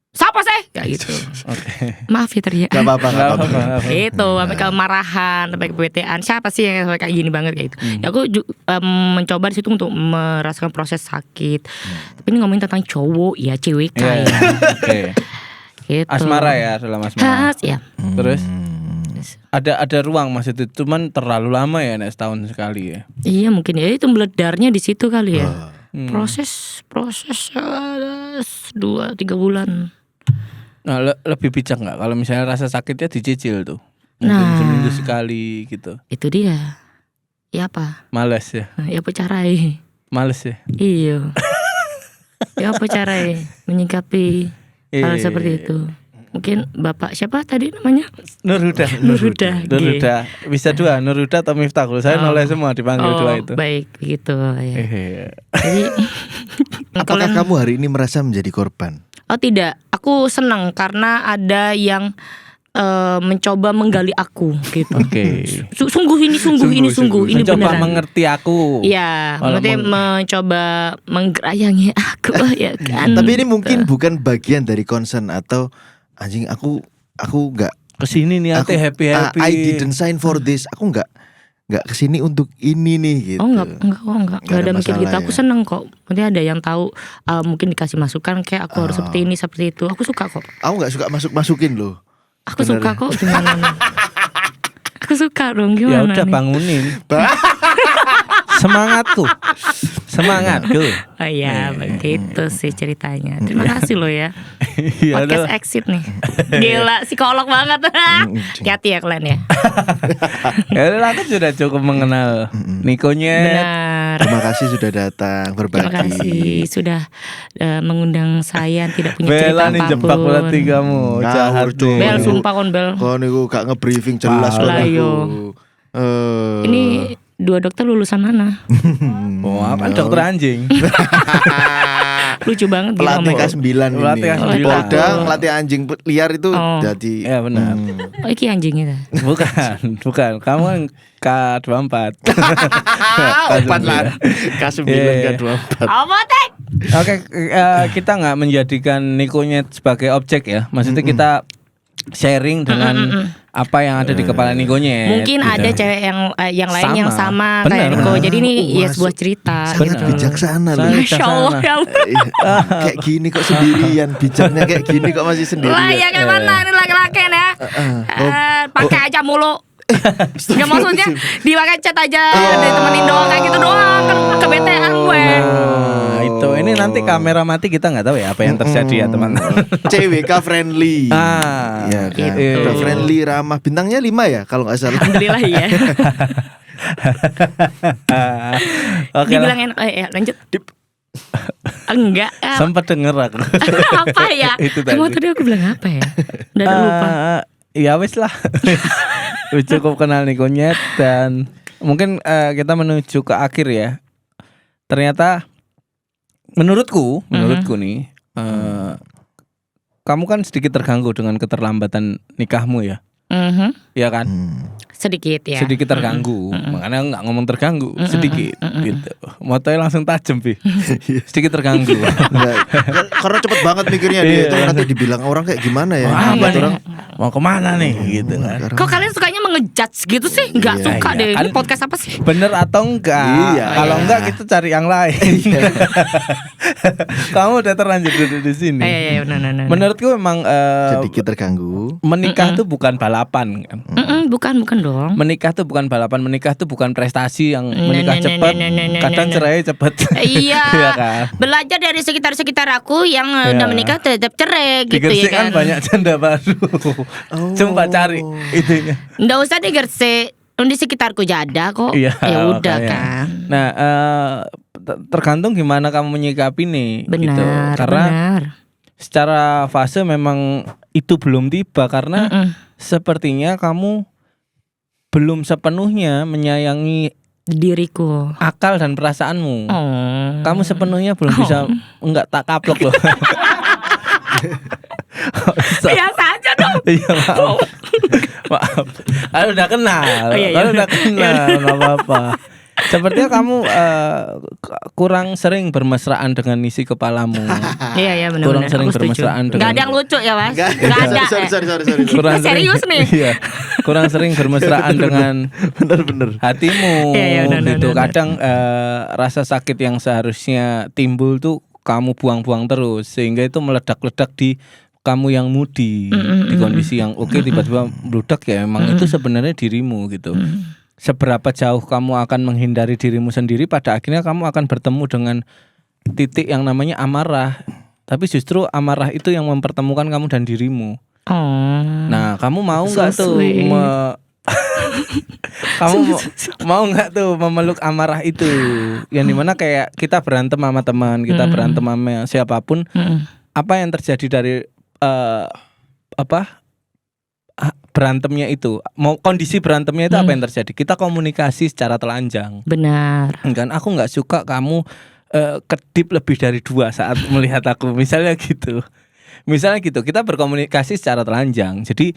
siapa sih? Kayak gitu. Oke. Maaf ya teriak. Gak apa-apa. Itu sampai kemarahan, sampai kebetean. Siapa sih yang sampai kayak gini banget kayak gitu. Ya aku mencoba di situ untuk merasakan proses sakit. Tapi ini ngomongin tentang cowok ya, cewek Ya, ya. oke. Gitu. Asmara ya, dalam asmara. Ya. Terus ada ruang maksudnya, cuman terlalu lama ya, nek setahun sekali ya. Iya mungkin ya itu meledarnya di situ kali ya. Proses 2-3 bulan. Nah, lebih bijak nggak kalau misalnya rasa sakitnya dicicil tuh? Mungkin Nah. seminggu sekali gitu. Itu dia. Ya apa? Males ya, Ya apa caranya? males ya. Iya. Ya apa caranya menyikapi hal Iya. seperti itu? Mungkin Bapak siapa tadi namanya? Nurhuda. Nurhuda. Bisa dua, Nurhuda atau Miftah. Kalau saya noleh semua dipanggil dua itu. Baik gitu ya. Iya. Jadi Apakah kalian- kamu hari ini merasa menjadi korban? Oh tidak, aku senang karena ada yang mencoba menggali aku gitu. Oke. Sungguh ini Mencoba beneran. mengerti aku. Iya, Kalau maksudnya mencoba menggerayangi aku ya kan. Tapi ini mungkin bukan bagian dari concern atau anjing aku nggak Kesini nih aku happy. I didn't sign for this. Aku nggak kesini untuk ini nih gitu. Oh enggak Nggak ada ada mikir gitu. masalah Aku ya. seneng kok. Nanti ada yang tahu mungkin dikasih masukan kayak aku harus seperti ini seperti itu. Aku suka kok. Aku nggak suka masukin loh. Aku Bener. suka kok gimana nih. Aku suka dong Ya gimana udah nih. bangunin. Semangatku. Oh iya, begitu sih ceritanya. Terima kasih loh ya. Iya, Podcast udah. Exit nih. Gila, psikolog banget. Hati-hati ya kalian ya. Ya udah, aku sudah cukup mengenal Nikonya. Benar. Terima kasih sudah datang berbagi. Terima kasih sudah mengundang saya yang tidak punya cerita Bella nih jebak berarti apapun. kamu. Ngawur, Jahat Cuk. Bel, nih. sumpah kon Bel. Kau niku gak nge-briefing jelas Lah, aku. yo. Ini 2 dokter lulusan mana? Oh, kan dokter anjing. Lucu banget gitu pelatih ngomong. K9 ini. Pelatih K9. Di Polda ngelatih anjing liar itu Oh. jadi Ya benar. Oh, iki anjingnya dah. Bukan. Kamu kan K24. Empat lah. K9 Iya. K24. Apa tek? Oke, kita nggak menjadikan Nikonya sebagai objek ya. Maksudnya kita sharing dengan apa yang ada di kepala Nikonya. Mungkin ada cewek yang lain yang sama Benar, kayak Niko. benar. Jadi ini ya Wah, sebuah cerita. Sangat Benar. bijaksana loh. Sangat Masya Allah ya Allah. Kayak gini kok sendirian, bijaknya kayak gini kok masih sendirian. Lah ya kayak mana ini laki-laki ya. Pakai aja mulu. Nggak maksudnya dipakai chat aja, ditemenin doang kayak gitu doang kan kebetean gue. Nah, itu ini nanti kamera mati kita nggak tahu ya apa yang terjadi ya teman-teman. CWK friendly. Ah, Ya kan. Gitu. Udah friendly, ramah. Bintangnya 5 ya kalau nggak salah. Alhamdulillah ya. Oke lah. Dibilang enak, lanjut. Enggak. Sempat denger aku. Apa ya? Itu tadi. Kamu tadi aku bilang apa ya? Udah lupa. Ya wes lah. Cukup kenal Nikonya dan mungkin kita menuju ke akhir ya. Ternyata menurutku nih kamu kan sedikit terganggu dengan keterlambatan nikahmu ya. Iya kan? Sedikit ya. Sedikit terganggu. Makanya nggak ngomong terganggu, sedikit gitu. Motonya langsung tajam, Bi. Sedikit terganggu. Nggak, karena cepet banget mikirnya dia itu nanti dibilang orang kayak gimana ya. Wah, apa Buat nih? orang Mau kemana nih gitu kan. Kok kalian sukanya mengejudge gitu sih? Enggak Iya, suka iya. deh. Kan Ini podcast apa sih? Bener atau enggak? Iya, Kalau iya. enggak kita cari yang lain. Kamu udah terlanjur duduk di sini. Iya, benar. Menurutku memang sedikit terganggu. menikah tuh bukan balapan kan. Bukan dong. Menikah tuh bukan balapan, menikah tuh bukan prestasi yang Nah, menikah nah, cepat, nah, nah, nah, kadang nah, cerai cepat. Iya. Iya kan. Belajar dari sekitar aku yang Iya. udah menikah tetap cerai Di gitu Gresik ya kan kan. banyak janda baru. Coba cari itunya. Nggak usah di Gresik. Di sekitarku jada kok. Iya, Ya udah makanya. kan. Nah, tergantung gimana kamu menyikapi nih. Gitu. Benar, Karena benar. secara fase memang itu belum tiba karena sepertinya kamu belum sepenuhnya menyayangi Diriku. akal dan perasaanmu. Oh. Kamu sepenuhnya belum bisa enggak tak kaplok loh. Biasa aja dong. Iya, maaf. Maaf. Kalau udah kenal, Oh, iya, iya. kalau udah kenal, nggak apa-apa. Sepertinya kamu kurang sering bermesraan dengan isi kepalamu. Iya benar. Kurang sering Aku setuju. bermesraan dengan- Nggak ada yang lucu ya mas. Nggak, Nggak ada. sorry. Kurang Serius nih. Iya. Kurang sering bermesraan dengan Bener. hatimu. Iya, benar, Gitu. benar. Kadang rasa sakit yang seharusnya timbul tuh kamu buang-buang terus sehingga itu meledak-ledak di kamu yang moody, di kondisi yang oke tiba-tiba meledak ya emang itu sebenarnya dirimu gitu. Seberapa jauh kamu akan menghindari dirimu sendiri, pada akhirnya kamu akan bertemu dengan titik yang namanya amarah. Tapi justru amarah itu yang mempertemukan kamu dan dirimu. Oh. Nah, kamu mau nggak So tuh sweet. kamu mau nggak tuh memeluk amarah itu? Yang dimana kayak kita berantem sama teman, kita berantem sama siapapun, apa yang terjadi dari berantemnya itu, mau kondisi berantemnya itu apa yang terjadi? Kita komunikasi secara telanjang. Benar. Kan aku nggak suka kamu kedip lebih dari 2 saat melihat aku, misalnya gitu. Kita berkomunikasi secara telanjang. Jadi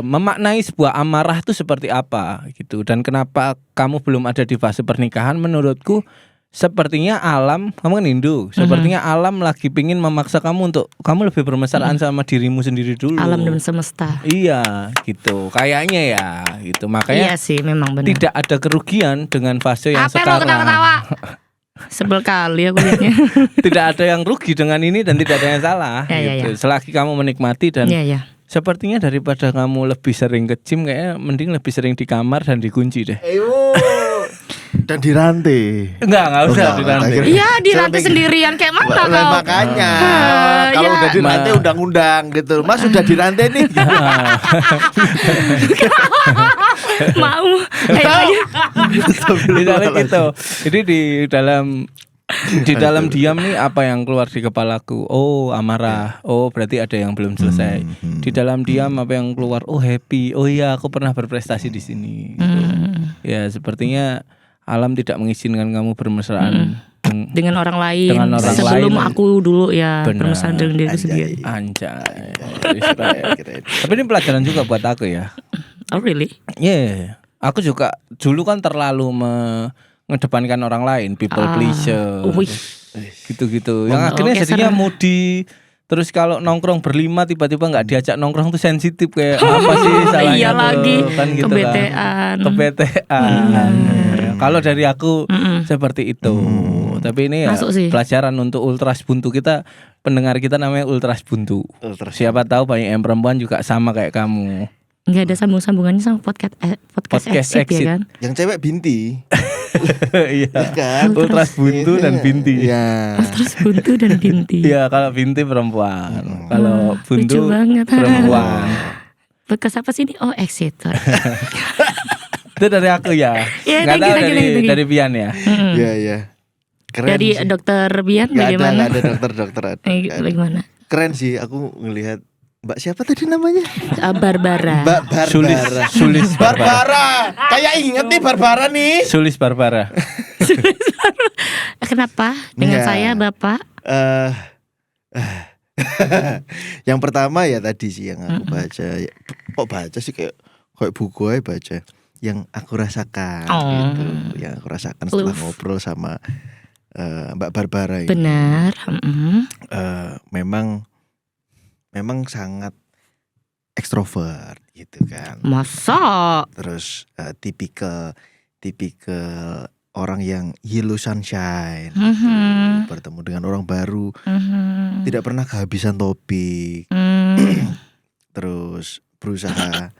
memaknai sebuah amarah itu seperti apa gitu. Dan kenapa kamu belum ada di fase pernikahan? Menurutku sepertinya alam, kamu kan Hindu, sepertinya alam lagi pingin memaksa kamu untuk kamu lebih bermesraan sama dirimu sendiri dulu. Alam dan semesta. Iya, gitu. Kayaknya ya, gitu. Makanya Iya sih, memang benar. tidak ada kerugian dengan fase yang Apa lo sekarang. ketawa-ketawa? Sebel kali aku liatnya. Tidak ada yang rugi dengan ini dan tidak ada yang salah. Ya, gitu. ya. Selagi kamu menikmati dan Iya. sepertinya daripada kamu lebih sering ke gym, kayaknya mending lebih sering di kamar dan dikunci deh. Dan dirantai. Enggak usah dirantai. akhirnya- Iya, di Saya rantai pikir- sendirian kayak mana Lah, kau? makanya ya. kalau udah dirantai undang-undang gitu. Mas sudah dirantai nih. Mau. Ayo. Misalnya gitu. Jadi di dalam diam nih apa yang keluar di kepalaku? Oh, amarah. Oh, berarti ada yang belum selesai. Di dalam diam apa yang keluar? Oh, happy. Oh iya, aku pernah berprestasi di sini. Gitu. Ya, sepertinya alam tidak mengizinkan kamu bermesraan Dengan orang lain. Dengan orang Sebelum lain. aku dulu ya Benar. bermesraan dengan diri sendiri. Anjay. Tapi ini pelajaran juga buat aku ya. Oh really? Iya, aku juga dulu kan terlalu mengedepankan orang lain, people pleaser, Wih. gitu-gitu. Yang Oh, akhirnya oke, jadinya seru. moody. Terus kalau nongkrong berlima tiba-tiba nggak diajak nongkrong tuh sensitif kayak apa sih salahnya Iya tuh, lagi, kan gitu kebetean. kan. Kebetean. Kalau dari aku seperti itu. Tapi ini ya Masuk sih. pelajaran untuk ultras buntu kita, pendengar kita namanya ultras buntu. Siapa tahu banyak yang perempuan juga sama kayak kamu. Nggak ada sambung-sambungannya sama podcast exit, Exit. ya kan? Yang cewek binti. Iya. Kan? Ultras buntu dan binti. Iya. Terus buntu dan binti. Iya, kalau binti perempuan. Kalau buntu lucu banget. perempuan. Podcast apa sih ini? Oh exit. Sorry. Itu dari aku ya. Iya, Nggak thank you, tahu thank you, dari thank you. dari Pian ya. Iya, iya. Keren Dari sih. dokter Bian Nggak bagaimana? ada dokter-dokter ada. Bagaimana? Keren sih aku ngelihat Mbak siapa tadi namanya? Barbara. Mbak Barbara. Sulis Barbara. Kayak inget nih Barbara nih. Sulis Barbara. Kenapa? Dengan Iya. saya Bapak? Eh, yang pertama ya tadi sih yang aku baca. Ya, kok baca sih kayak buku aja baca. Yang aku rasakan gitu. Yang aku rasakan setelah Love. ngobrol sama Mbak Barbara ini. Benar. Memang sangat ekstrovert gitu kan. Masa? Terus tipikal orang yang yellow sunshine, bertemu dengan orang baru, tidak pernah kehabisan topik, terus berusaha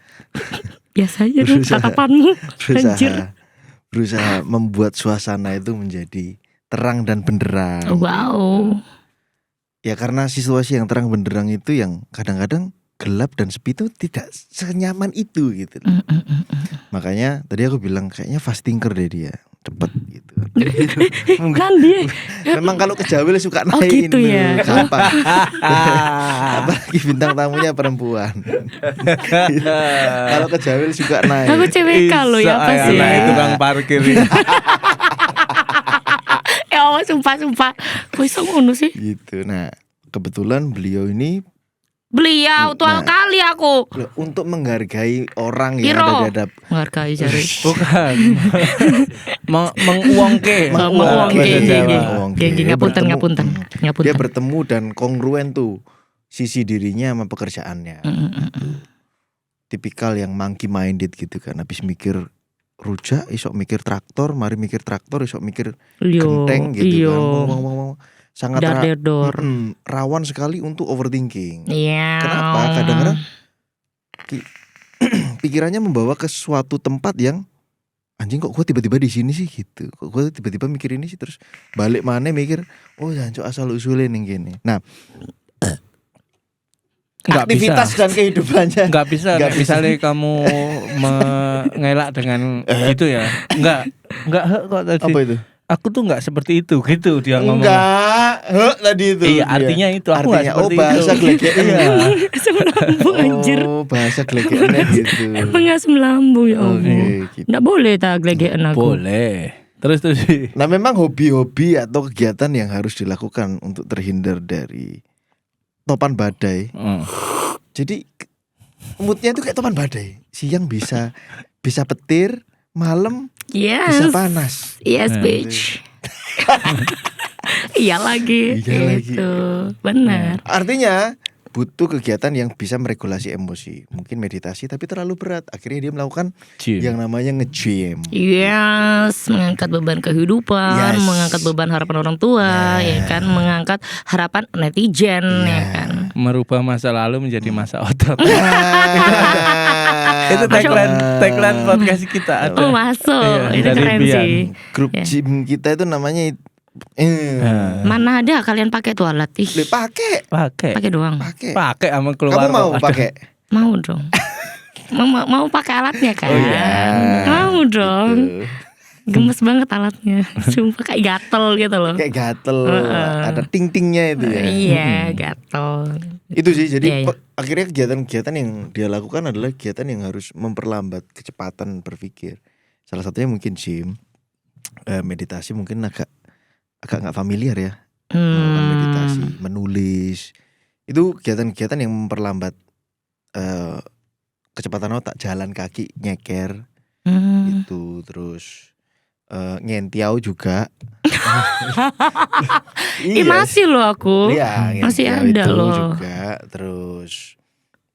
Biasanya dong tatapanmu. Anjir. berusaha membuat suasana itu menjadi terang dan benderang. Wow. Ya karena situasi yang terang benderang itu yang kadang-kadang gelap dan sepi itu tidak senyaman itu gitu. Makanya tadi aku bilang kayaknya fast thinker deh dia, cepet gitu. Kan dia. Memang kalau kejawil suka Oh, naik gitu ya. Gampang. Apalagi bintang tamunya perempuan. Kalau kejawil suka naik. Aku cewek kalau ya apa sih? Itu bang parkir. Ya Allah sumpah. Kok iso ngono sih? Gitu. Nah, kebetulan beliau ini Beliau tua kali aku. untuk menghargai orang yang Piro? ada di hadap. Menghargai jari. Bukan. Menguangke. Geng, ngapunten. Dia bertemu dan kongruen tuh sisi dirinya sama pekerjaannya. Tipikal yang monkey minded gitu kan. Habis mikir rujak, isok mikir traktor, mari mikir traktor, isok mikir genteng gitu kan. Ngomong-ngomong. Sangat Dar-der-dor. rawan sekali untuk overthinking. Iya. Kenapa? Kadang-kadang pikirannya membawa ke suatu tempat yang anjing kok gue tiba-tiba di sini sih gitu. Kok gue tiba-tiba mikir ini sih, terus balik mana mikir oh jancuk asal usulin yang gini. Nah, Nggak aktivitas bisa. dan kehidupannya Nggak bisa. Nggak bisa. Misalnya kamu mengelak dengan itu ya. Nggak kok tadi. apa itu? Aku tuh nggak seperti itu gitu dia ngomong. Enggak, tadi itu. Iya, dia. artinya itu. Aku nggak Artinya, seperti oh bahasa itu. gelegean. Iya. Asam lambung anjir. Oh bahasa gelegeannya gitu. Pengasam lambung ya Allah. Oke, gitu. Nggak boleh tak gelegean aku. Boleh. Terus. Nah memang hobi-hobi atau kegiatan yang harus dilakukan untuk terhindar dari topan badai. Jadi moodnya itu kayak topan badai. Siang bisa petir, malam Yes. bisa panas. Yes, bitch. Iya lagi. Iya Gitu. Benar. Artinya butuh kegiatan yang bisa meregulasi emosi. Mungkin meditasi tapi terlalu berat. Akhirnya dia melakukan Gym. yang namanya nge-gym. Yes, mengangkat beban kehidupan, Yes. mengangkat beban harapan orang tua, ya kan, mengangkat harapan netizen, ya kan. Merubah masa lalu menjadi masa otot. Itu tagline podcast kita ada. Oh masuk, Iya, itu dari keren Bian. sih. Grup Ya. gym kita itu namanya Mana ada kalian pakai tuh alat? Ih, Pakai doang. pakai sama keluar. Kamu mau kok ada. pakai? Mau dong. mau pakai alatnya kan? Oh, iya. Mau dong. Gitu. Gemes banget alatnya. Sumpah kayak gatel gitu loh. Kayak gatel, ada ting-tingnya itu ya. Iya, gatel. Itu sih jadi Iya, iya. akhirnya kegiatan-kegiatan yang dia lakukan adalah kegiatan yang harus memperlambat kecepatan berpikir. Salah satunya mungkin gym, meditasi mungkin agak nggak familiar ya. Melakukan meditasi, menulis. Itu kegiatan-kegiatan yang memperlambat kecepatan otak, jalan kaki, nyeker gitu, terus ngentiau juga. Ih, masih loh aku. Iya, Masih ngentiau ada itu loh. juga. Terus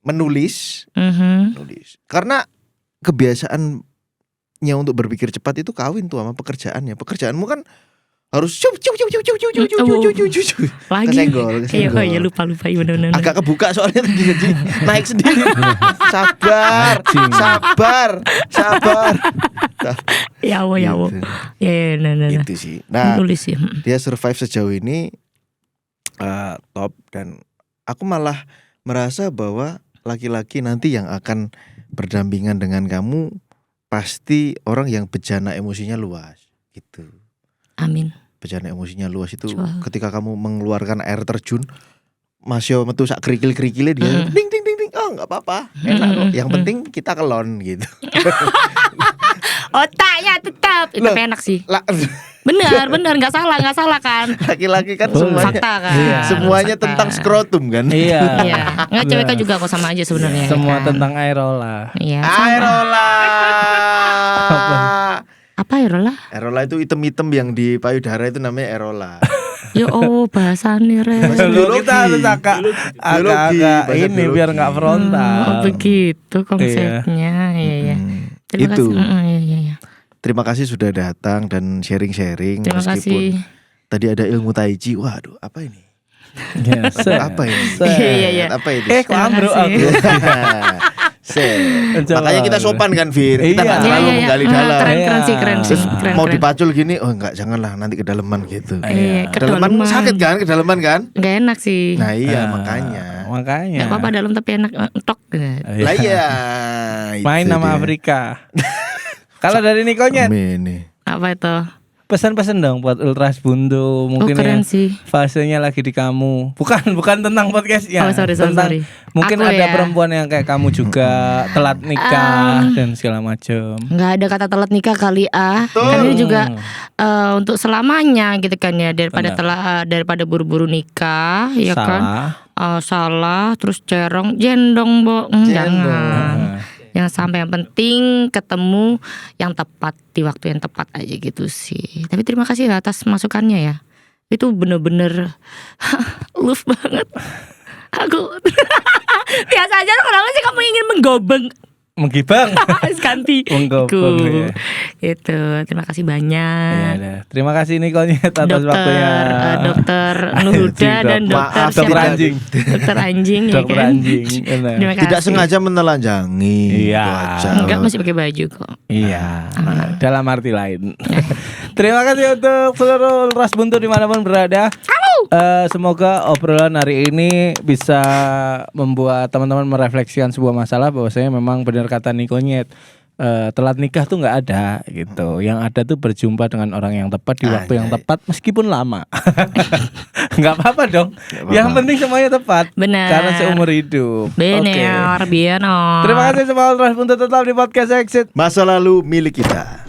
menulis, Mhm. menulis. Karena kebiasaannya untuk berpikir cepat itu kawin tuh sama pekerjaannya. Pekerjaanmu kan harus cup. Lagi. Kesenggol. Iya, lupa iya benar-benar. Agak kebuka soalnya tadi jadi naik sendiri. Sabar. Ya Allah. Gitu. Ya, nah. Itu sih. Nah, Nulis sih. dia survive sejauh ini top, dan aku malah merasa bahwa laki-laki nanti yang akan berdampingan dengan kamu pasti orang yang bejana emosinya luas gitu. Amin. Bejana emosinya luas itu Coba. ketika kamu mengeluarkan air terjun, masih metu sak kerikil-kerikilnya dia ding ding ding, oh nggak apa-apa, enak kok. Yang penting kita kelon gitu. Otaknya tetap itu Loh. enak sih. Lah, Benar nggak salah kan. laki-laki kan Betul. semuanya Fakta kan. semuanya Fakta. tentang skrotum kan. Iya. Iya, nggak cewek kan juga kok sama aja sebenarnya. Semua kan? tentang Airola. Iya. sama. Airola. Apa ya Rola? Airola itu item-item yang di payudara itu namanya Airola. Ya oh bahasanya Bahasa Ren. biologi. Kita harus agak bahasa ini biologi. biar nggak frontal. Oh begitu konsepnya. Iya. Terima Itu. kasih. Iya. Terima kasih sudah datang dan sharing-sharing. Terima meskipun kasih. tadi ada ilmu taiji. Waduh, apa ini? Ya, Apa ini? Iya. Apa ini? kok ambruk aku. Coba. Makanya kita sopan kan, Fir. Kita Iya. nggak terlalu Iya. menggali Ah, dalam. Keren sih. Terus Keren. mau dipacul gini, oh enggak, janganlah nanti kedalaman gitu. Iya, Kedalaman sakit kan, kedalaman kan? Nggak enak sih. Nah iya, Makanya. Nggak apa-apa dalam tapi enak entok. Lah iya. Main itu nama dia. Afrika. Kalau dari Nikonya Ini. Apa itu? pesan-pesan dong buat Ultras Buntu mungkin keren yang sih. fasenya lagi di kamu. Bukan tentang podcastnya. Oh, sorry. Tentang mungkin Aku ada ya. perempuan yang kayak kamu juga telat nikah dan segala macam. Nggak ada kata telat nikah kali Kan ini juga untuk selamanya gitu kan ya, daripada Benar. daripada buru-buru nikah ya kan. Salah. Salah terus jendong Bo. Jangan. Yang sampai yang penting ketemu yang tepat di waktu yang tepat aja gitu sih. Tapi terima kasih ya atas masukannya ya. Itu bener-bener love banget. Aku biasa aja kenapa sih kamu ingin menggobeng Menggibang. ganti Menggobeng, ya. Gitu. Terima kasih Ya banyak. udah. Terima kasih Nikolnya atas Dokter waktunya. Dokter Nuhuda dan dokter Dokter siapa? anjing. Dokter anjing ya Dokter kan. anjing. Benar. Terima kasih. Tidak sengaja menelanjangi. Iya. Itu aja. Enggak, masih pakai baju kok. Iya, dalam arti lain. Terima kasih untuk seluruh Ultras Buntu dimanapun berada. Semoga obrolan hari ini bisa membuat teman-teman merefleksikan sebuah masalah, bahwasanya memang benar kata Nikonyet, telat nikah tuh nggak ada gitu. Yang ada tuh berjumpa dengan orang yang tepat di waktu yang tepat meskipun lama. Nggak apa-apa dong. Yang penting semuanya tepat. Benar. Karena seumur hidup. Benar, Oke. benar. Terima kasih semua Ultras Buntu, tetap di podcast Exit. Masa lalu milik kita.